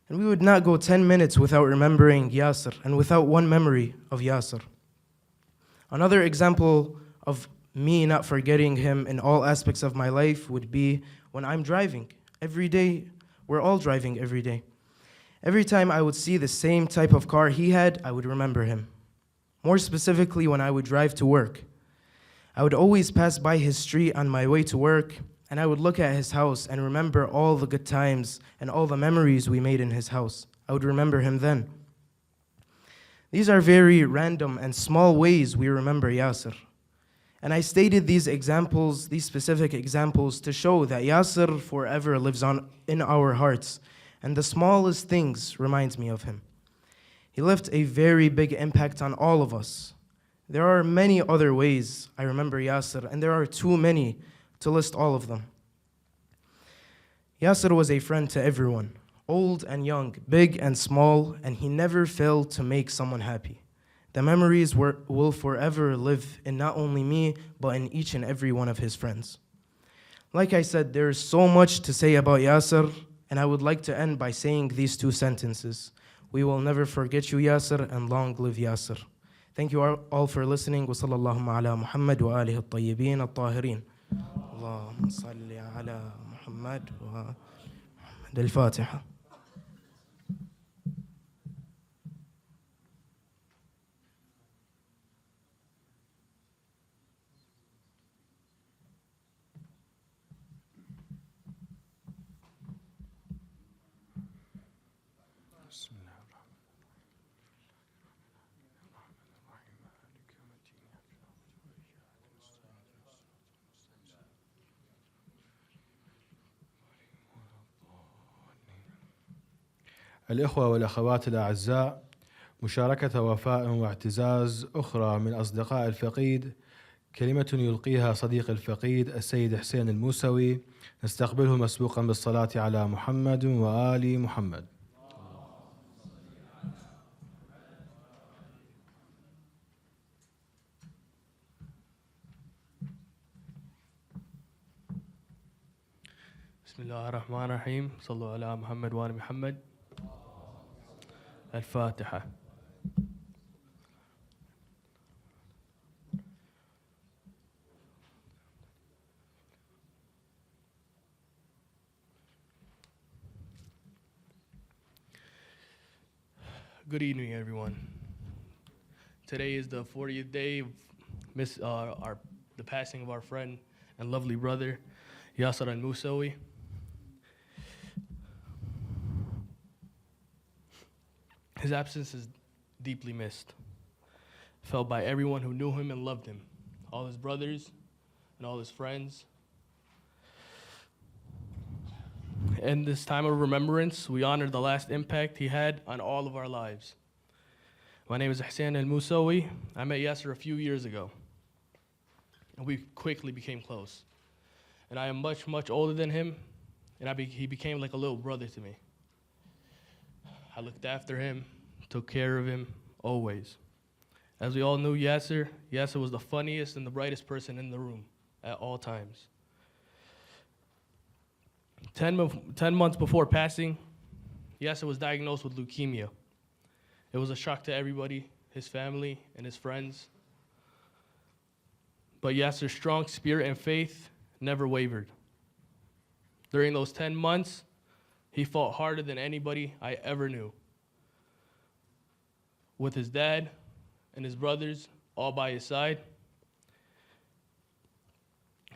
And we would not go 10 minutes without remembering Yasir and without one memory of Yasir. Another example of me not forgetting him in all aspects of my life would be when I'm driving. Every day, we're all driving every day. Every time I would see the same type of car he had, I would remember him. More specifically, when I would drive to work. I would always pass by his street on my way to work, and I would look at his house and remember all the good times and all the memories we made in his house. I would remember him then. These are very random and small ways we remember Yasir. And I stated these examples, these specific examples, to show that Yasir forever lives on in our hearts, and the smallest things reminds me of him. He left a very big impact on all of us. There are many other ways I remember Yasir, and there are too many to list all of them. Yasir was a friend to everyone, old and young, big and small, and he never failed to make someone happy. The memories will forever live in not only me, but in each and every one of his friends. Like I said, there is so much to say about Yasir, and I would like to end by saying these two sentences. We will never forget you, Yasir, and long live Yasir. Thank you all for listening. Wa sallallahu ala Muhammad wa alihi at-tayyibin at-tahirin. Allahumma salli ala Muhammad wa Muhammad. Al-Fatiha. الإخوة والأخوات الأعزاء، مشاركة وفاء واعتزاز أخرى من أصدقاء الفقيد، كلمة يلقيها صديق الفقيد السيد حسين الموسوي، نستقبله مسبوقا بالصلاة على محمد وآل محمد. بسم الله الرحمن الرحيم. صلوا على محمد وآل محمد. الفاتحة. Good evening, everyone. Today is the 40th day of the passing of our friend and lovely brother, Yasir al-Musawi. His absence is deeply missed, felt by everyone who knew him and loved him, all his brothers and all his friends. In this time of remembrance, we honor the last impact he had on all of our lives. My name is Hussein al-Musawi. I met Yasir a few years ago, and we quickly became close. And I am much, much older than him, and he became like a little brother to me. I looked after him, took care of him, always. As we all knew Yasir was the funniest and the brightest person in the room at all times. 10 months before passing, Yasir was diagnosed with leukemia. It was a shock to everybody, his family and his friends. But Yasir's strong spirit and faith never wavered. During those 10 months, he fought harder than anybody I ever knew. With his dad and his brothers all by his side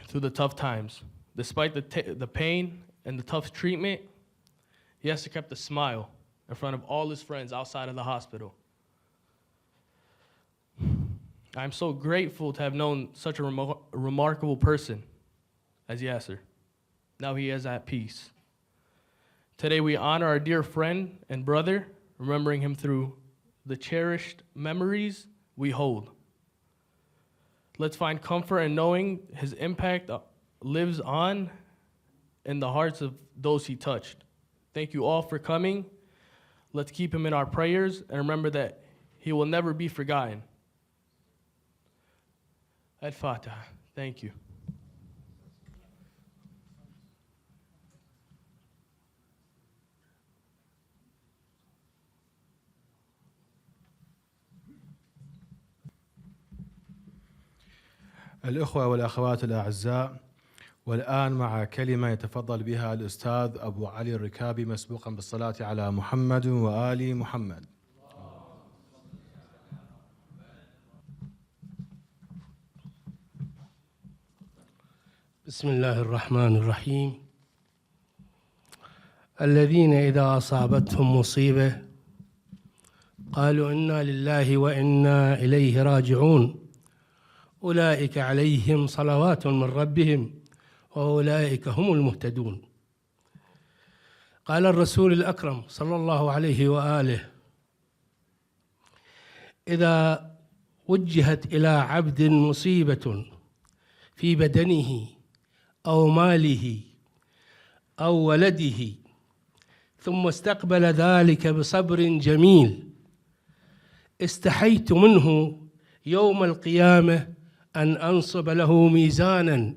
through the tough times. Despite the pain and the tough treatment, Yasir kept a smile in front of all his friends outside of the hospital. I'm so grateful to have known such a remarkable person as Yasir. Now he is at peace. Today we honor our dear friend and brother, remembering him through the cherished memories we hold. Let's find comfort in knowing his impact lives on in the hearts of those he touched. Thank you all for coming. Let's keep him in our prayers and remember that he will never be forgotten. Al-Fatiha. Thank you. الأخوة والأخوات الأعزاء، والآن مع كلمة يتفضل بها الأستاذ أبو علي الركابي مسبوقا بالصلاة على محمد وآل محمد. بسم الله الرحمن الرحيم. الذين إذا أصابتهم مصيبة قالوا إنا لله وإنا إليه راجعون أولئك عليهم صلوات من ربهم وأولئك هم المهتدون. قال الرسول الأكرم صلى الله عليه وآله: إذا وجهت إلى عبد مصيبة في بدنه أو ماله أو ولده ثم استقبل ذلك بصبر جميل استحيت منه يوم القيامة أن أنصب له ميزانا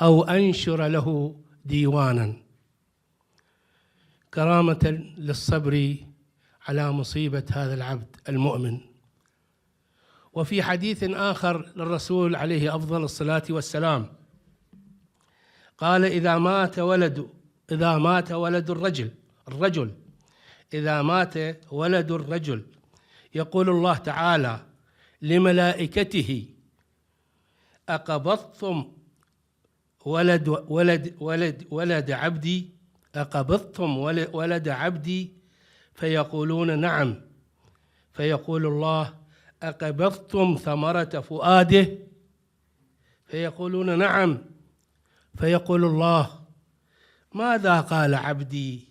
أو أنشر له ديوانا، كرامة للصبر على مصيبة هذا العبد المؤمن. وفي حديث آخر للرسول عليه أفضل الصلاة والسلام قال: إذا مات ولد الرجل يقول الله تعالى لملائكته: أقبضتم ولد عبدي؟ أقبضتم ولد عبدي؟ فيقولون نعم. فيقول الله: أقبضتم ثمرة فؤاده؟ فيقولون نعم. فيقول الله: ماذا قال عبدي؟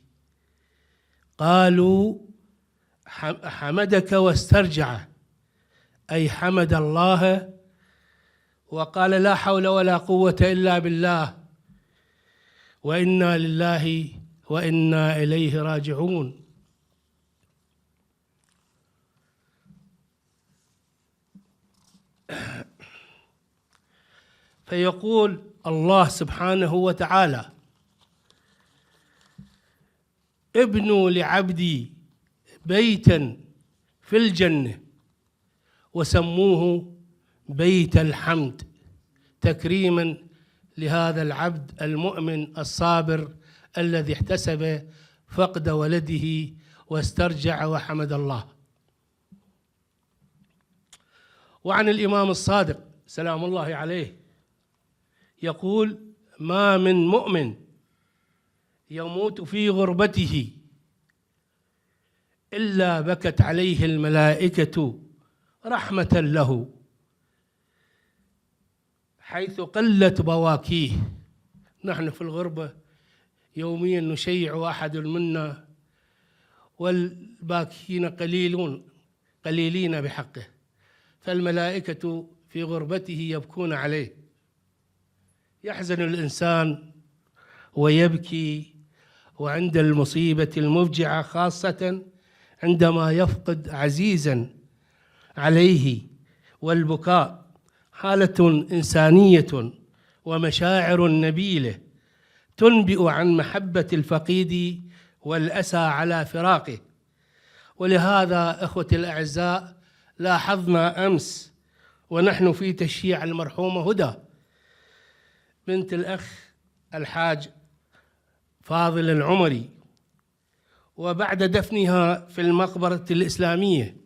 قالوا: حمدك واسترجع، أي حمد الله وقال لا حول ولا قوة إلا بالله وإنا لله وإنا إليه راجعون. فيقول الله سبحانه وتعالى: ابنوا لعبدي بيتا في الجنة وسموه بيت الحمد، تكريما لهذا العبد المؤمن الصابر الذي احتسب فقد ولده واسترجع وحمد الله. وعن الإمام الصادق سلام الله عليه يقول: ما من مؤمن يموت في غربته إلا بكت عليه الملائكة رحمة له حيث قلت بواكيه. نحن في الغربة يوميا نشيع أحد منا والباكين قليلين بحقه، فالملائكة في غربته يبكون عليه. يحزن الإنسان ويبكي وعند المصيبة المفجعة، خاصة عندما يفقد عزيزا عليه، والبكاء حالة إنسانية ومشاعر نبيلة تنبئ عن محبة الفقيد والأسى على فراقه. ولهذا إخوتي الأعزاء لاحظنا أمس ونحن في تشييع المرحومة هدى بنت الأخ الحاج فاضل العمري، وبعد دفنها في المقبرة الإسلامية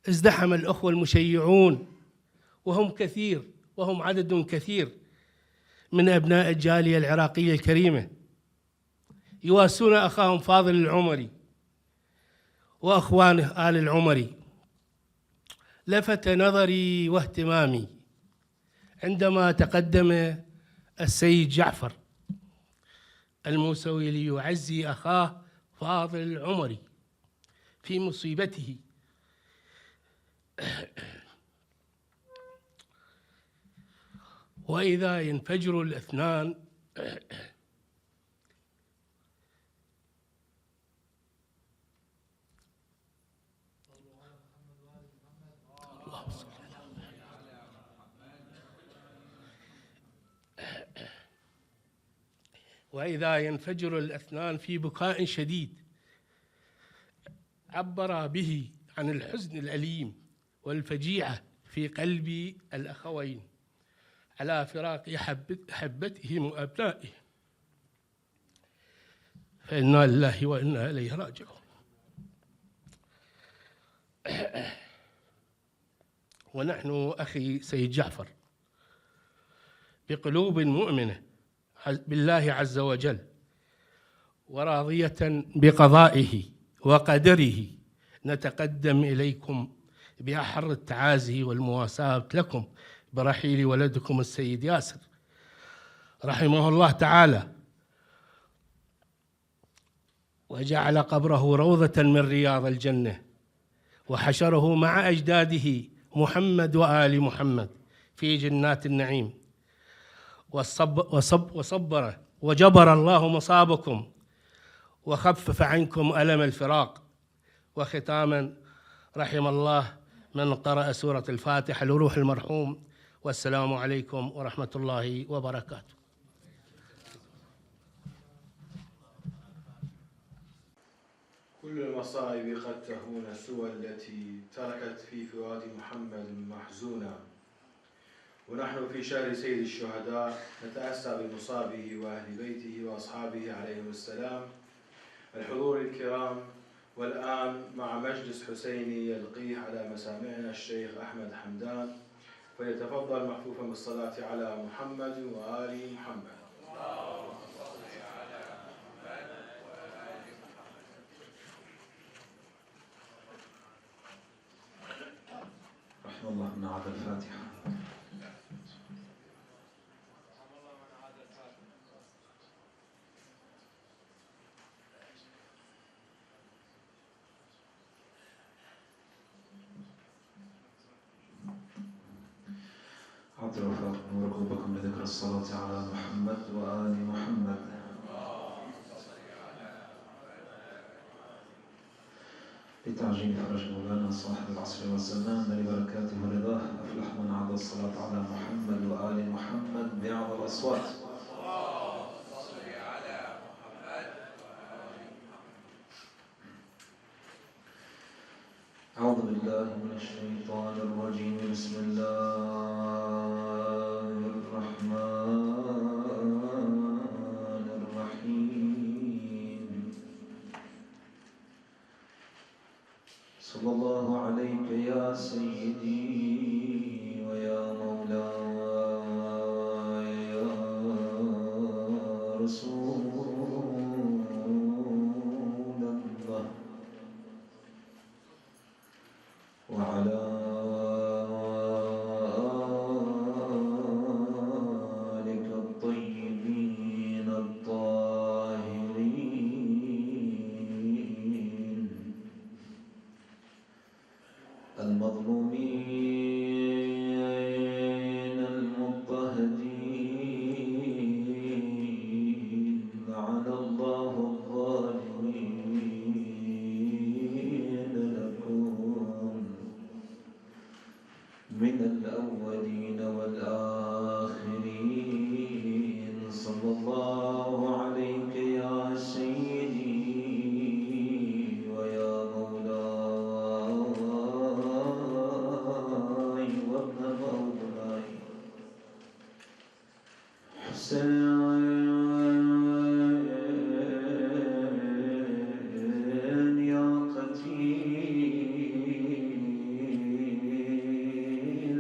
ازدحم الأخوة المشيعون، وهم كثير، وهم عدد كثير من أبناء الجالية العراقية الكريمة، يواسون أخاهم فاضل العمري وأخوانه آل العمري. لفت نظري واهتمامي عندما تقدم السيد جعفر الموسوي ليعزي أخاه فاضل العمري في مصيبته وإذا ينفجر الاثنان وإذا ينفجر الاثنان في بكاء شديد عبر به عن الحزن الأليم والفجيعة في قلب الأخوين على فراق أحبتهم وأبنائهم، فإنا لله وإنا إليه راجعون. ونحن أخي سيد جعفر بقلوب مؤمنة بالله عز وجل وراضية بقضائه وقدره نتقدم إليكم بأحر التعازي والمواساة لكم برحيل ولدكم السيد ياسر رحمه الله تعالى، وجعل قبره روضة من رياض الجنة، وحشره مع أجداده محمد وآل محمد في جنات النعيم، وصبر وجبر الله مصابكم وخفف عنكم ألم الفراق. وختاما رحم الله من قرأ سورة الفاتحة لروح المرحوم، والسلام عليكم ورحمة الله وبركاته. كل المصائب قد تهون سوى التي تركت في فؤاد محمد محزونا، ونحن في شهر سيد الشهداء نتأسى بمصابه وأهل بيته وأصحابه عليهم السلام. الحضور الكرام، والآن مع مجلس حسيني يلقيه على مسامعنا الشيخ أحمد حمدان، فيتفضل محفوفا بالصلاة على محمد وآل محمد. رحم الله من عاد الفاتحة. عطروا فاقم وركوبكم لذكر الصلاة على محمد وآل محمد. لتعجيل فرج مولانا صاحب العصر والزمان لبركاته ورضاه أفلح من عاد الصلاة على محمد وآل محمد بأعلى الأصوات. أعوذ بالله من الشيطان الرجيم. بسم الله الرحمن الرحيم. صلى الله عليك يا سيدي ويا مولاي يا رسول الله، وعلى آلك الطيبين الطاهرين المظلومين المضطهدين، لعن الله الظالمين لكم من الأولين والآخرين. صلى الله عليك يا سيدي ويا مولاي وابن مولاي حسين يا قتيل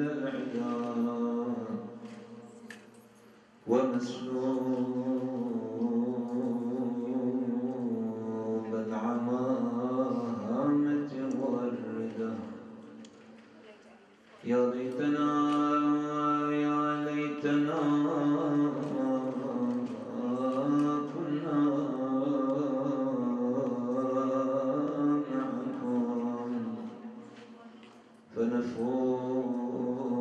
العدا ومسلوب العمامة والردى. يا ليتنا يا ليتنا كنا معكم نفوز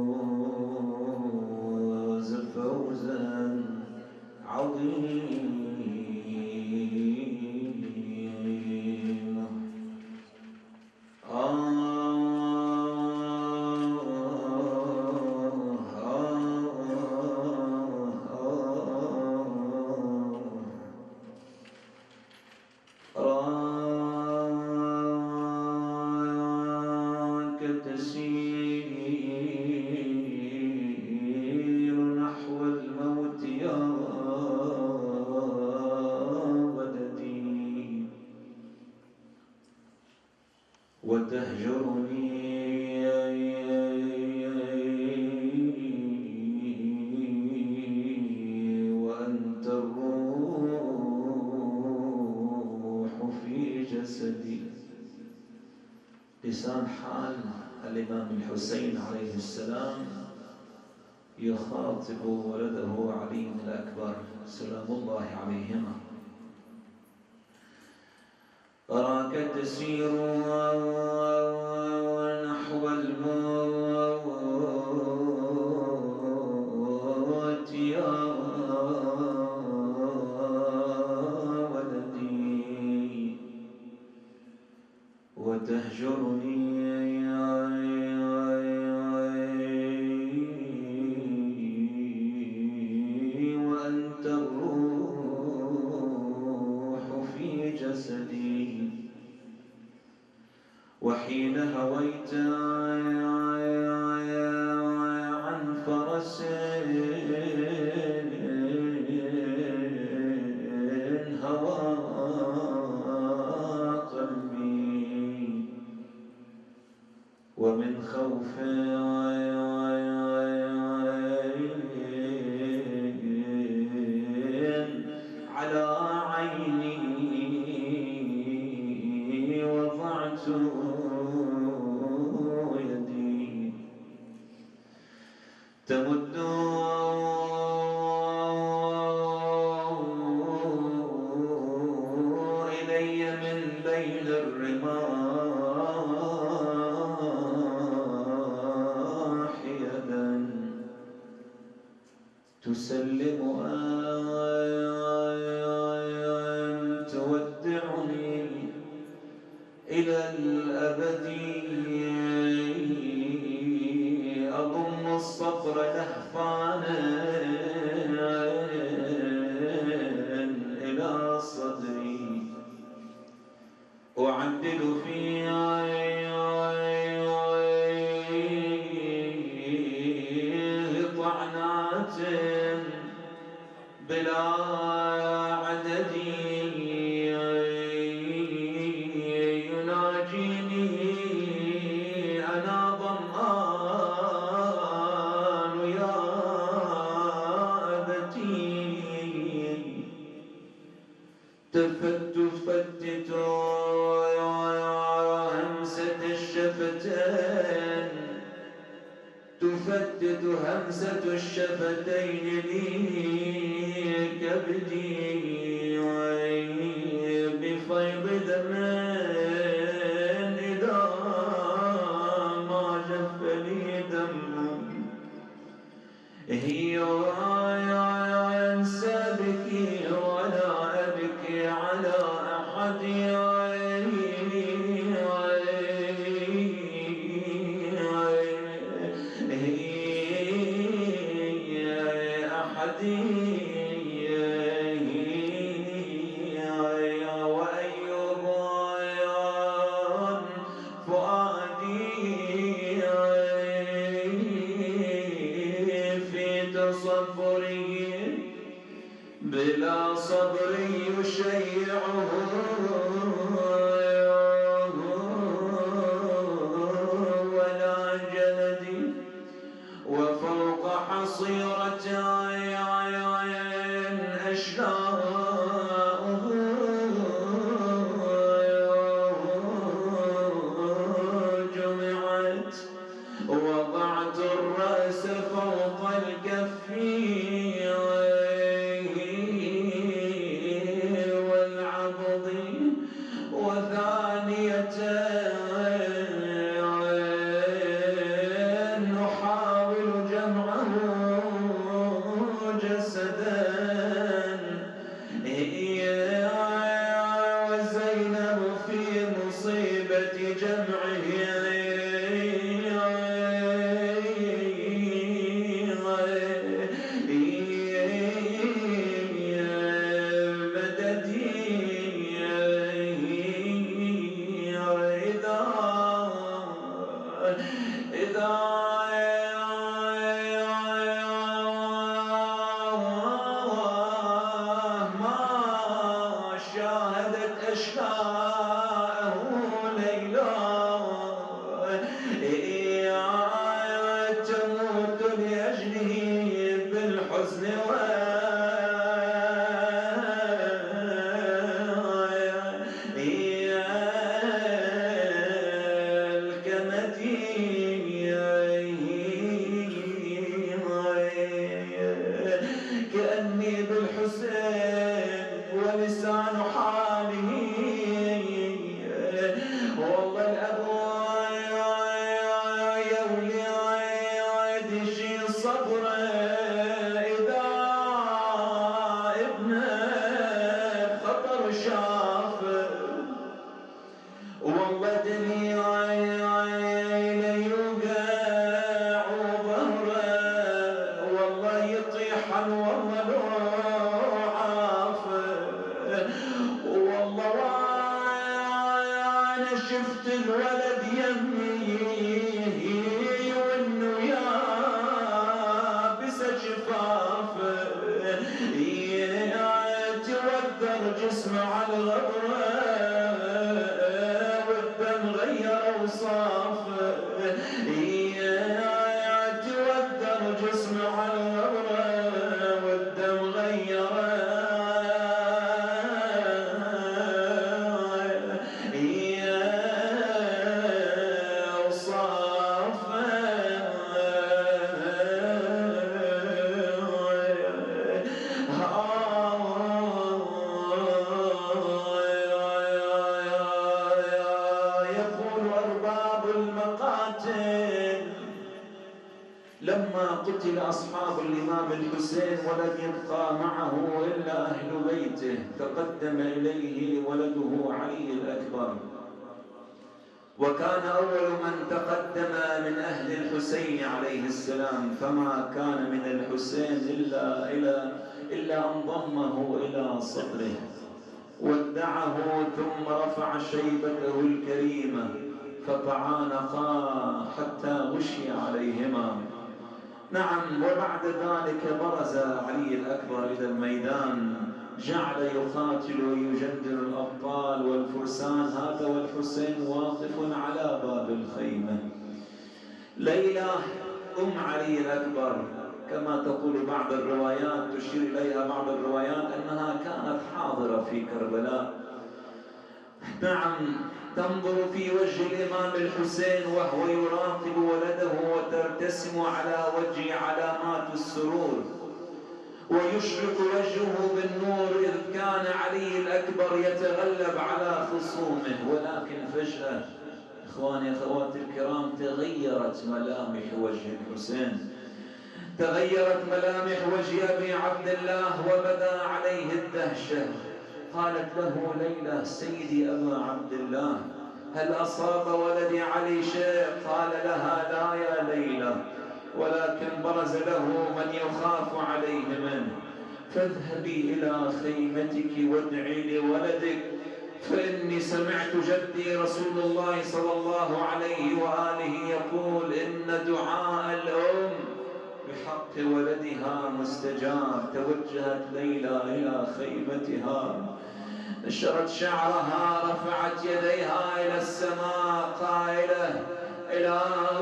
فوزا عظيما. تسير نحو الموت يا ولدي، وتهجرني وأنت الروح في جسدي. لسان حال الإمام الحسين عليه السلام يخاطب ولده علي الأكبر سلام الله عليهما: أراك تسير نحو الموت يا ولدي، وتهجرني وأنت الروح في جسدي. وحين هويت عن فرس هوى قلبي، ومن خوف على عيني وضعت يدي تمد إلي من بين الرماح يدا تسلم أن تودعني إلى الأبد. أضم الصبر لهفانا إلى صدري، أعدل في طعنات بلا عدد، يناجيني أنا ظمآن يا أبتي، تفتت همسة الشفتين، تفتت همسة الشفتين لي كبدي، بفيض دم إذا ما جف لي دم، هي أنسى بكي ولا أبكي على أحد وأيوب فؤادي في تصبره بلا صبر يشيعه، ولا جلدي وفوق حصيرة أشلاؤه، جمعت وضعت الرأس فوق الكف قتل أصحاب الإمام الحسين ولم يبقى معه إلا أهل بيته، تقدم إليه ولده علي الأكبر، وكان أول من تقدم من أهل الحسين عليه السلام، فما كان من الحسين إلا أن ضمه إلى صدره ودعه، ثم رفع شيبته الكريمة فتعانقا حتى غشي عليهما. نعم، وبعد ذلك برز علي الأكبر إلى الميدان، جعل يقاتل ويجندل الأبطال والفرسان، هذا والحسين واقف على باب الخيمة. ليلى علي الأكبر كما تقول بعض الروايات، تشير إليها بعض الروايات أنها كانت حاضرة في كربلاء. نعم، تنظر في وجه الإمام الحسين وهو يراقب ولده، وترتسم على وجهه علامات السرور، ويشرق وجهه بالنور، إذ كان علي الأكبر يتغلب على خصومه. ولكن فجأة إخواني أخواتي الكرام تغيرت ملامح وجه الحسين، تغيرت ملامح وجه أبي عبد الله، وبدا عليه الدهشة. قالت له ليلى: سيدي أبا عبد الله، هل أصاب ولدي علي شيء؟ قال لها: لا يا ليلى، ولكن برز له من يخاف عليه منه، فاذهبي إلى خيمتك وادعي لولدك، فإني سمعت جدي رسول الله صلى الله عليه وآله يقول: إن دعاء الأم بحق ولدها مستجاب. توجهت ليلى إلى خيمتها، نشرت شعرها، رفعت يديها إلى السماء قائلة: إلهي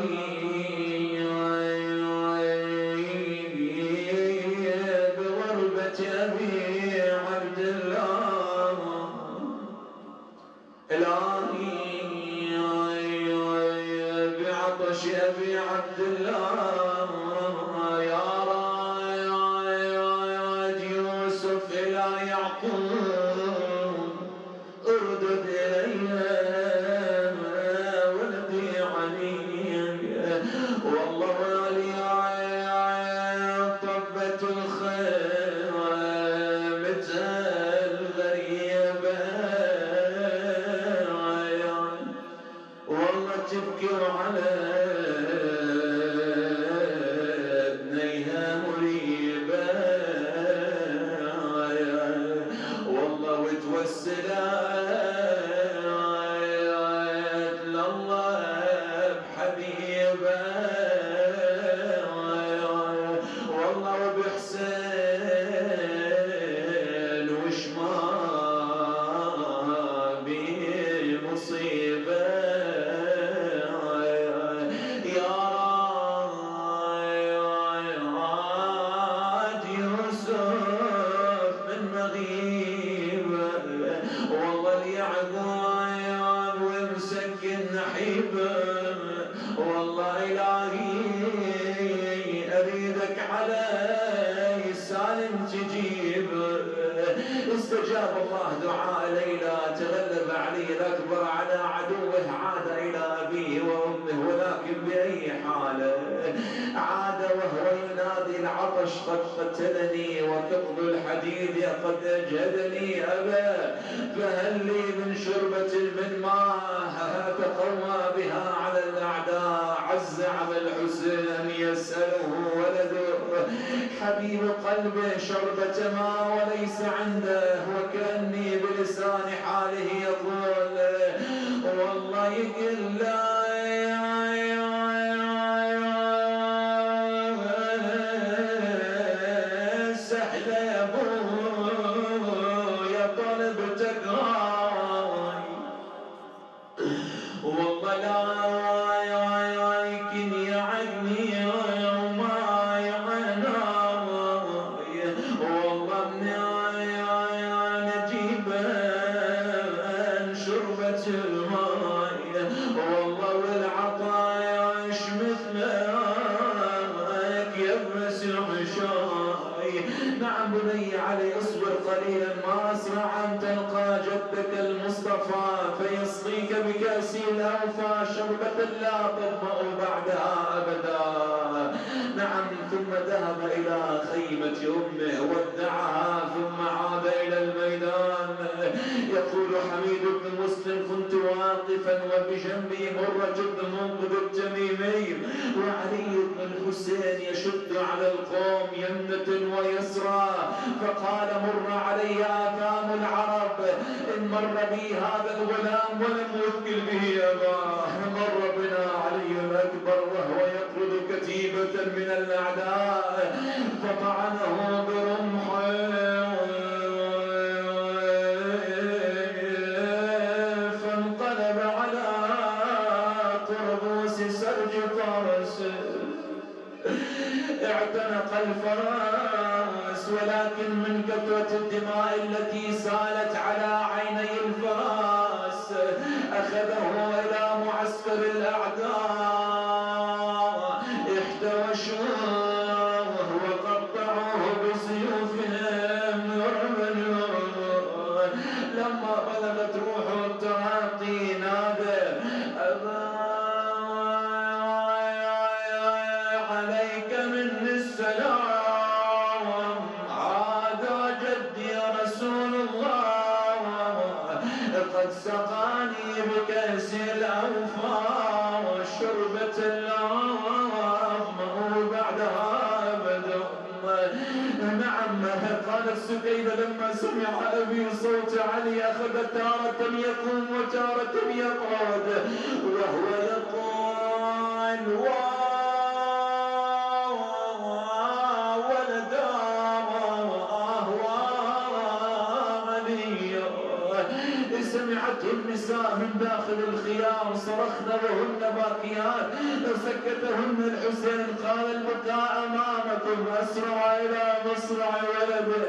بغربة أبي عبد الله، إلهي بعطش أبي عبد الله، يا رايد يوسف إلى يعقوب، اردد إلينا ولدي علي. والله والي طبت الخيمة الغريبة، والله تبكي على ابنيها مريبة والله وتوسل لله بحبيبه والله وبحسين وش ما بمصيبه يا راد يوسف من مغيبه والله اليعقوب ومسكن نحيبه والله إلهي أريدك علي سالم تجيب. استجاب الله دعاء ليلى تغلب علي الأكبر على عدوه عاد إلى أبيه وأمه ولكن بأي حال عاد وهو ينادي العطش قد قتلني وثقل الحديد قد أجهدني أبا فهل لي من شربة من ماء أتقوى بها على الأعداء. عز على الحسين يسأله ولده حبيب قلبه شربة ماء وليس عنده وكأني بلسان حاله يقول والله إلا سهل يا ابو يا طلبتك والله لا يمكن يعدني وما يعنا والله من نجيب شربة الماء والله والعطايا ايش مثلك يبس العشاي. نعم بني علي اصبر قليلا ما اسرع ان تلقى جدك المصطفى فيسقيك بكأس الأوفى شربة لا تظمأ بعدها أبدا. نعم ثم ذهب إلى خيمة أمه ودعها ثم عاد إلى الميدان. يقول حميد بن مسلم كنت واقفا وبجنبي مرة بن منقذ التميمي وعلي بن الحسين يشد على القوم يمنة ويسرى فقال مر علي آثام العرب إن مر بي هذا الغلام ولم يثقل به أباه. مر بنا علي الأكبر وهو يطرد كتيبة من الأعداء فطعنه برمحه فانقلب على طربوس سرج طرسه اعتنق الفراس ولكن من كثرة الدماء التي سالت على عيني الفراس أخذه إلى معسكر الأعداء احتوشوه وقطعوه بسيوفهم يرما يرما. لما بلغت روحه التراقي نادى عليك مني السلام عاد جدي رسول الله قد سقاني بكأس الأوفى وشربة اللام وبعدها أبدا. نعم قالت سكينة لما سمع أبي صوت علي أخذ تارة يقوم وتارة يقعد وهو يقول سمعته النساء من داخل الخيام صرخن وهن باكيات سكتهن الحسين قال البكاء امامكم اسرع الى مصرع ولده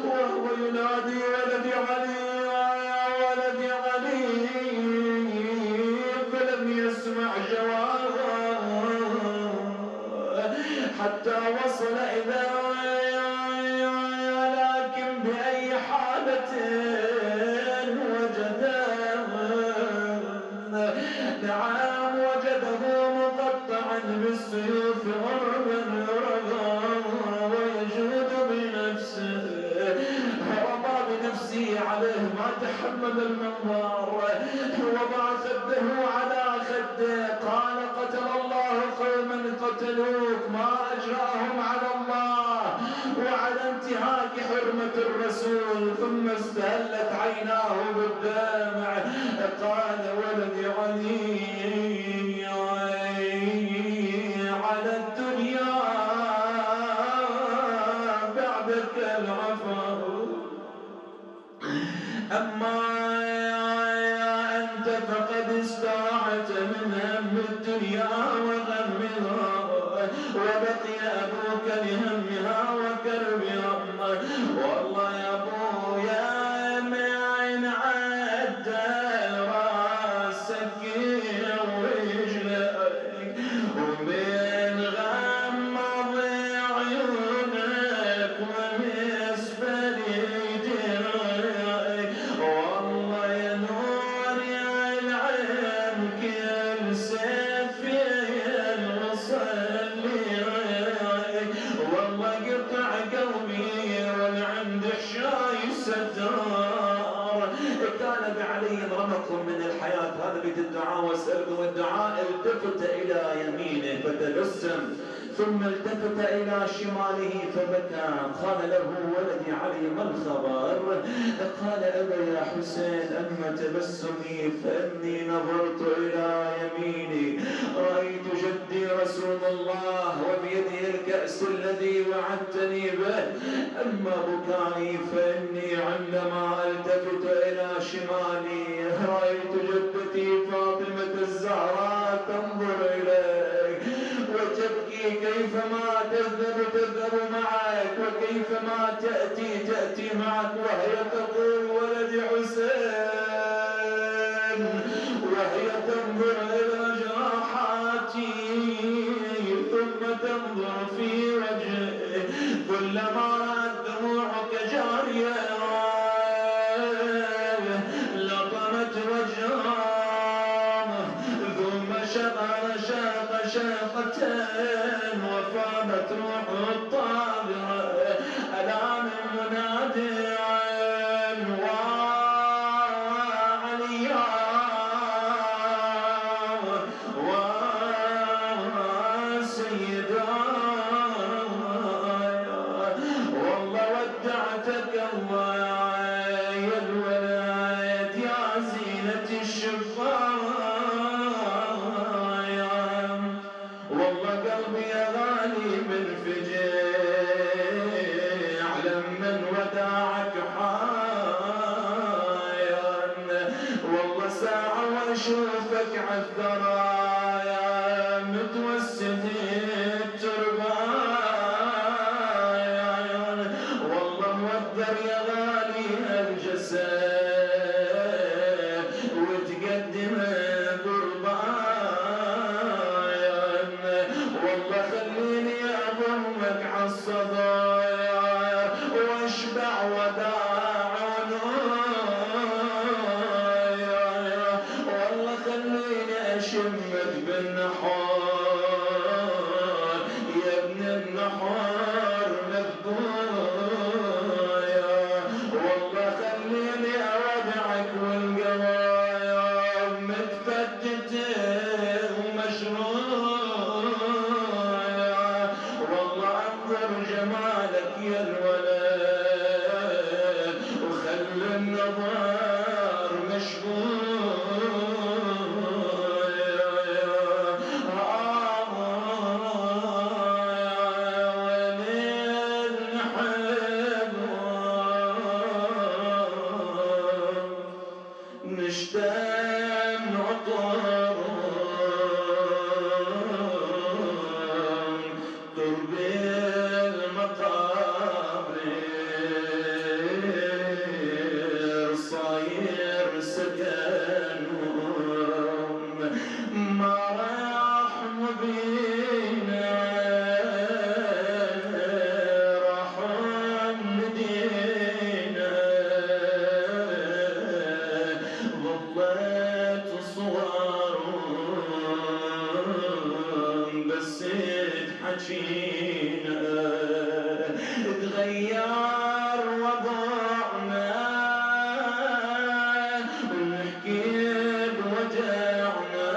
وهو ينادي ولدي علي ولدي علي فلم يسمع جوابه حتى وصل الى لكن باي حالة نعم وجده مقطعا بالسيوف غربا رغا ويجود بنفسه رمى بنفسه عليه ما تحمل المنظر وضع خده على خده رده قال قتل الله قوما قتلوك ما أجراهم على الله وعلى انتهاك حرمة الرسول. ثم استهلت عيناه بالدمع قال ولدي علي على الدنيا بعدك العفو، أما أنت فقد استراحت من هم الدنيا وغمها، وبقي أبوك لهمها وكربها. والله يا أبويا من عدى راسك ورجلك ومن غمض عيونك ومسفل يديك. والله يا نور يا العين كل سيف وصلي، والله قطع قلبي والعند حشاي ستار. كان بعلي رمق من الحياة، هذا بيت الدعاء واسألكم الدعاء. التفت إلى يمينه فتبسم ثم التفت إلى شماله فبكى. قال له ولدي علي ما الخبر؟ قال أبا يا حسين أما تبسمي فإني نظرت إلى يميني رأيت جدي رسول الله وبيده الكأس الذي وعدتني به. أما بكائي فإني عندما التفت إلى شمالي رأيت جدتي فاطمة الزهراء تنظر إليك وتبكي. كيفما تذهب معك وكيفما تأتي معك، وهي تقول ولدي حسين وهي تنظر إلى جراحاتي ثم تنظر في وجهي. كلما رأت دموعك جارية لطمت وجهه ثم شاق شاقة وفاضت روح الطاهرة. ألا من منادي وعليا وسيدا والله ودعتك الله يا الولاية يا زينة الشفاء. والله قلبي يا غالي من فجيع لمن وداعك حايا. والله ساعة واشوفك عالثرايا متوسد التربايا. والله مودر يا غالي الجسد وتقدم والله خليني أضمك عالصدايا واشبع وداع عنايا. والله خليني أشمك بالنحار يا ابن النحار مذبويا. والله خليني أودعك والقوايا متفتتة ومشروع. والله انظر جمالك يا الولد وخل النظر نشتم عطر قرب المقابر صاير سكنهم ما راح مبينا راح مدينة ظلت صورهم بس تحكينا تغير وضعنا ونحكي بوجعنا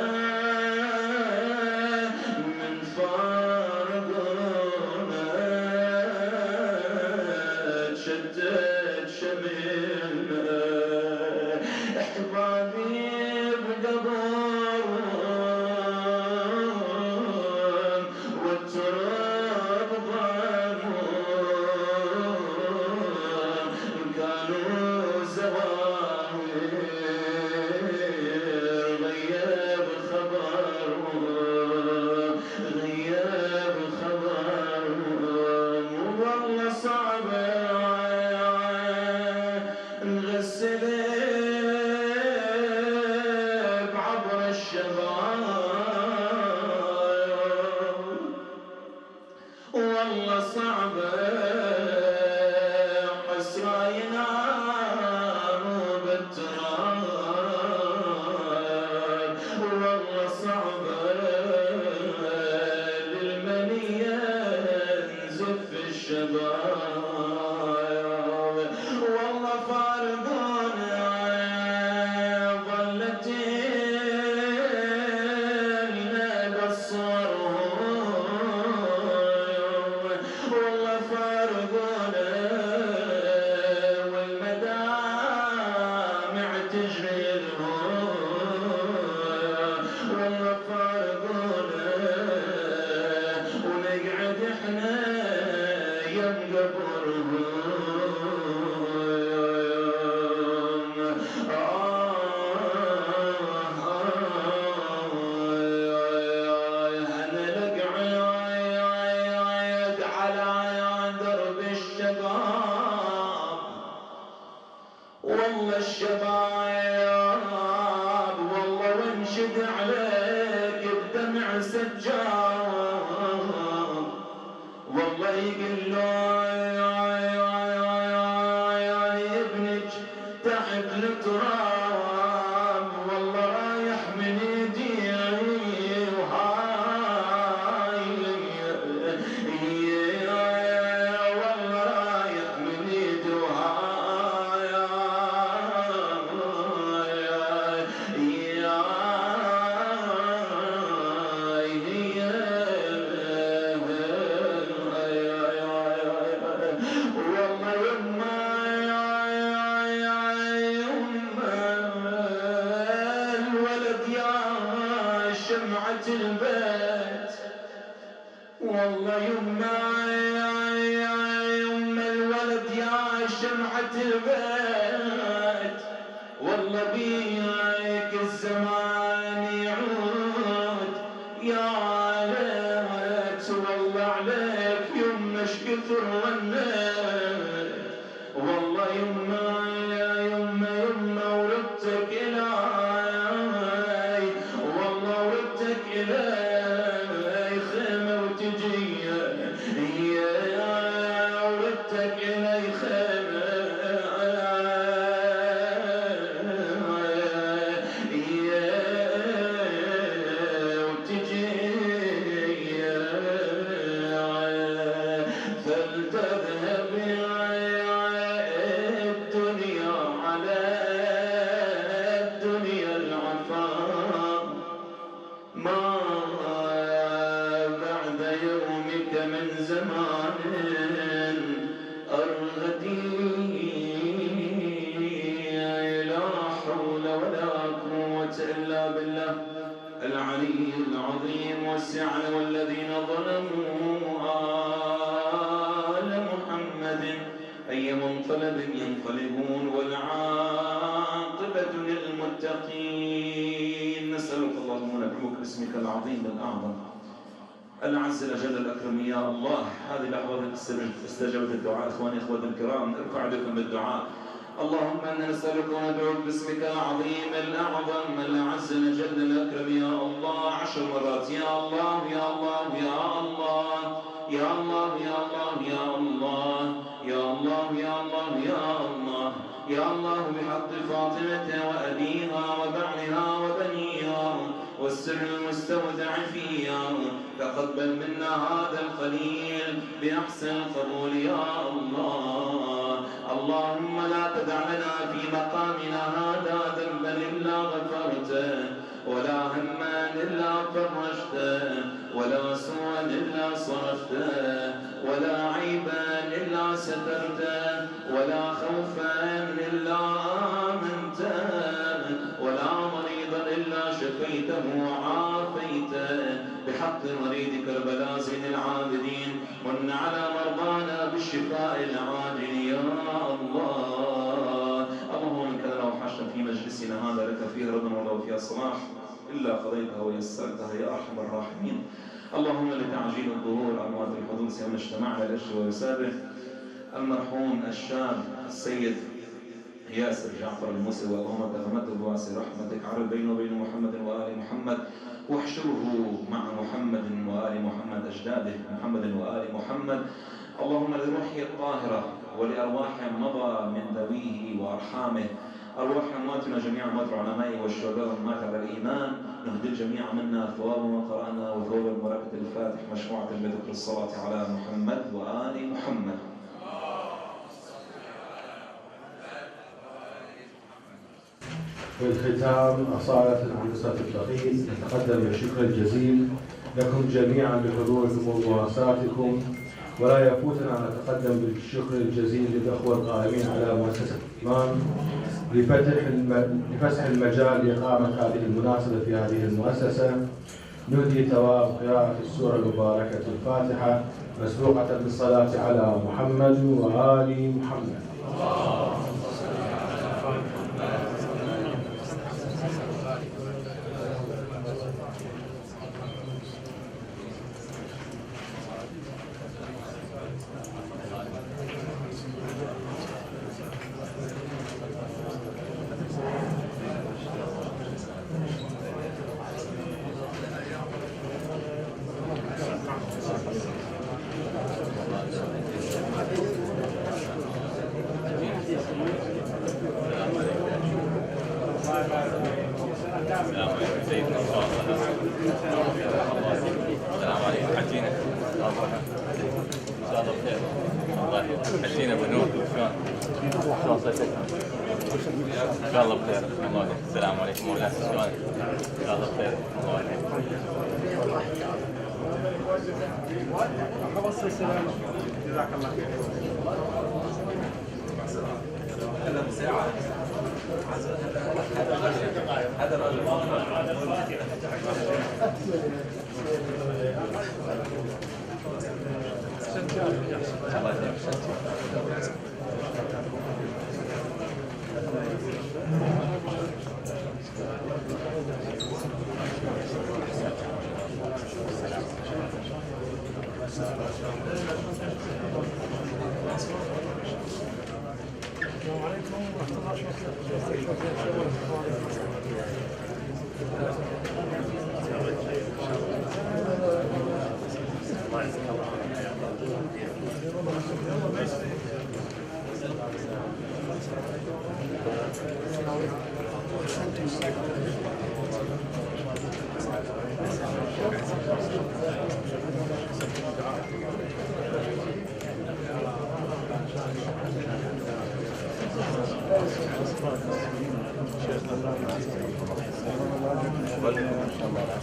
سجار والله يقول له يا ابنك تحت التراب والله رايح من ايدي وهاي والله رايح من ايدي وهاي والله يما الولد يا شمعة البيت والله يما الولد يا شمعة البيت والله بيك الزمان يعود يا ليت والله عليك يما اش كثر ونيت والله يما وردتك إلي والله وردتك إلي خيمة وتجي وردتك إلي خيمة وتجي فلتذهب الدنيا على الدنيا العفاء ما بعد يومك من زمان أرغدي لا حول ولا قوة إلا بالله العلي العظيم والسعل والذين ظلموا آل محمد أي منقلب ينقلبون والعاقبة للمتقين نسألك اللهم ندعوك باسمك العظيم الأعظم الأعز الأجل الأكرم يا الله هذه الأحوال استجابت الدعاء إخواني إخوة الكرام ارفع بكم بالدعاء اللهم إنا نسألك وندعوك باسمك العظيم الأعظم الأعز الأجل الأكرم يا الله 10 مرات يا الله يا الله يا الله يا الله يا الله يا الله يا الله يا الله يا الله يا الله بحق فاطمة وأبيها وبعلها وبنيها والسر المستودع فيها تقبل منا هذا الخليل بأحسن القبول يا الله اللهم لا تدع لنا في مقامنا هذا ذنبا إلا غفرته ولا هما إلا فرجته ولا سوءا إلا صرفته ولا عيبا إلا سترته ولا خوفا إلا آمنته ولا مريضا إلا شفيته وعافيته بحق مريض كربلاء زين العابدين من على مرضانا بالشفاء العاجل يا الله اللهم إن كان لو حشا في مجلسنا هذا لك فيه رضا ولو فيها صلاح إلا قضيتها ويسرتها يا أرحم الراحمين اللهم لتعجيل الظهور أموات الحدوث يوم اجتمعنا الأجر ويسابه المرحوم الشاب السيد ياسر جعفر الموسوي اللهم تغمده بواسع رحمتك عرض بينه وبين محمد وآل محمد واحشره مع محمد وآل محمد أجداده محمد وآل محمد اللهم لروحه الطاهرة ولأرواح مضى من ذويه وأرحامه أرواح أمواتنا جميع أموات العلماء والشهداء والمات على الإيمان نهدي الجميع منا ثواب ما قرأنا وثواب المركة الفاتح مشروعة بذكر الصلاة على محمد وآل محمد في الختام أصالة الأسرة الفقير نتقدم بالشكر الجزيل لكم جميعا بحضوركم ومواساتكم ولا يفوتنا أن نتقدم بالشكر الجزيل للأخوة القائمين على مؤسسة الإمام لفسح المجال لإقامة هذه المناسبة في هذه المؤسسة. نهدي ثواب قراءة السورة المباركة الفاتحة مسبوقة بالصلاة على محمد وآل محمد. ان شاء الله بخير. الله عليك. السلام عليكم مولانا. ان شاء الله بخير. الله عليك. جزاك الله خير. هذا الرجل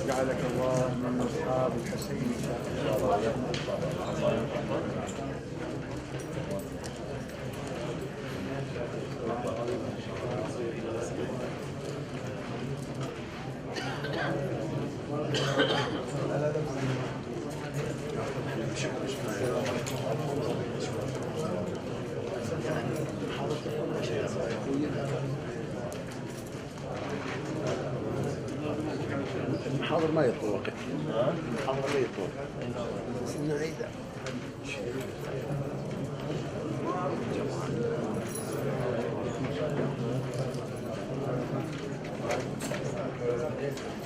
جعلك الله من أصحاب الحسين إن شاء الله. المحاضر ما يطول وقت. المحاضر ما يطول. بس نعيدها.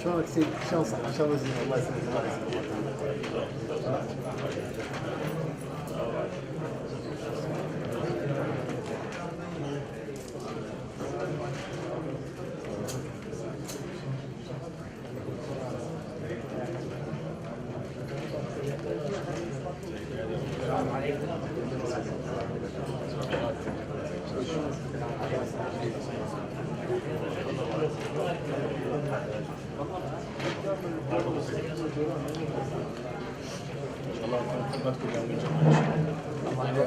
شلونك سيدي؟ شلون صح؟ شلون زين؟ الله يسلمك. الله يسلمك.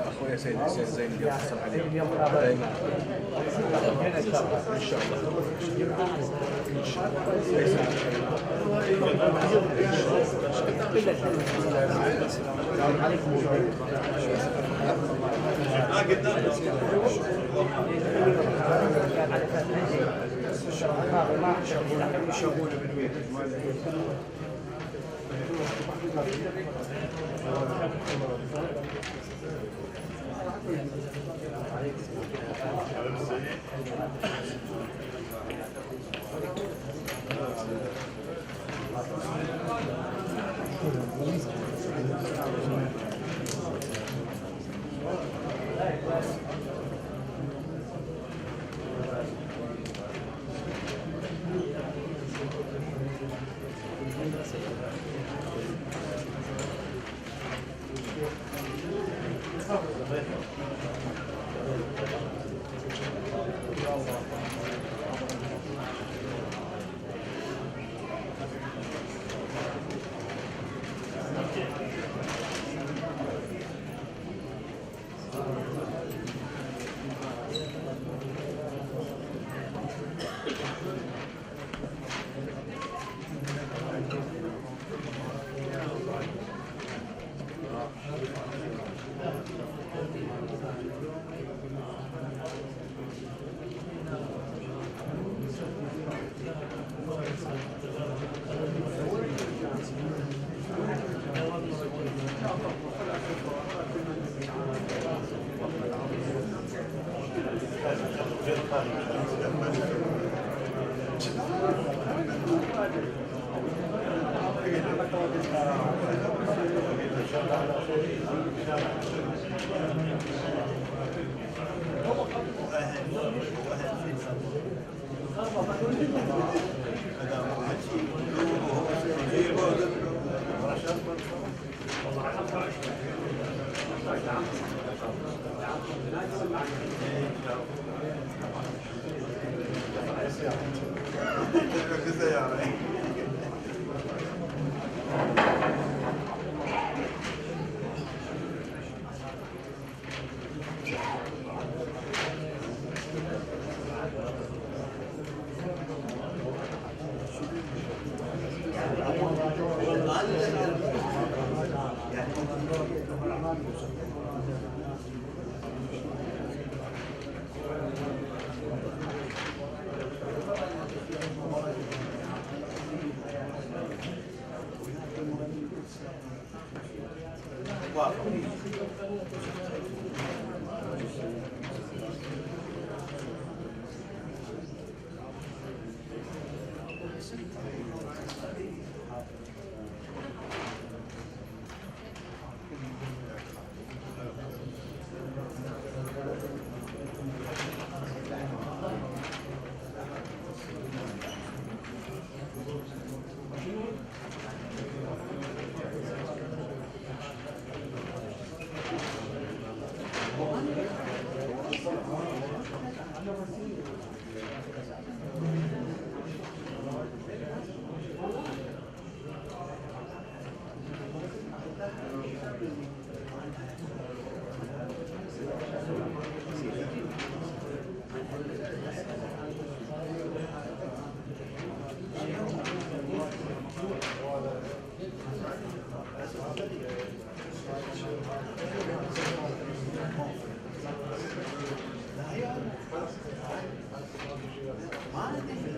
اخويا سيد زين اليوم حصل عليه دائما ان شاء ما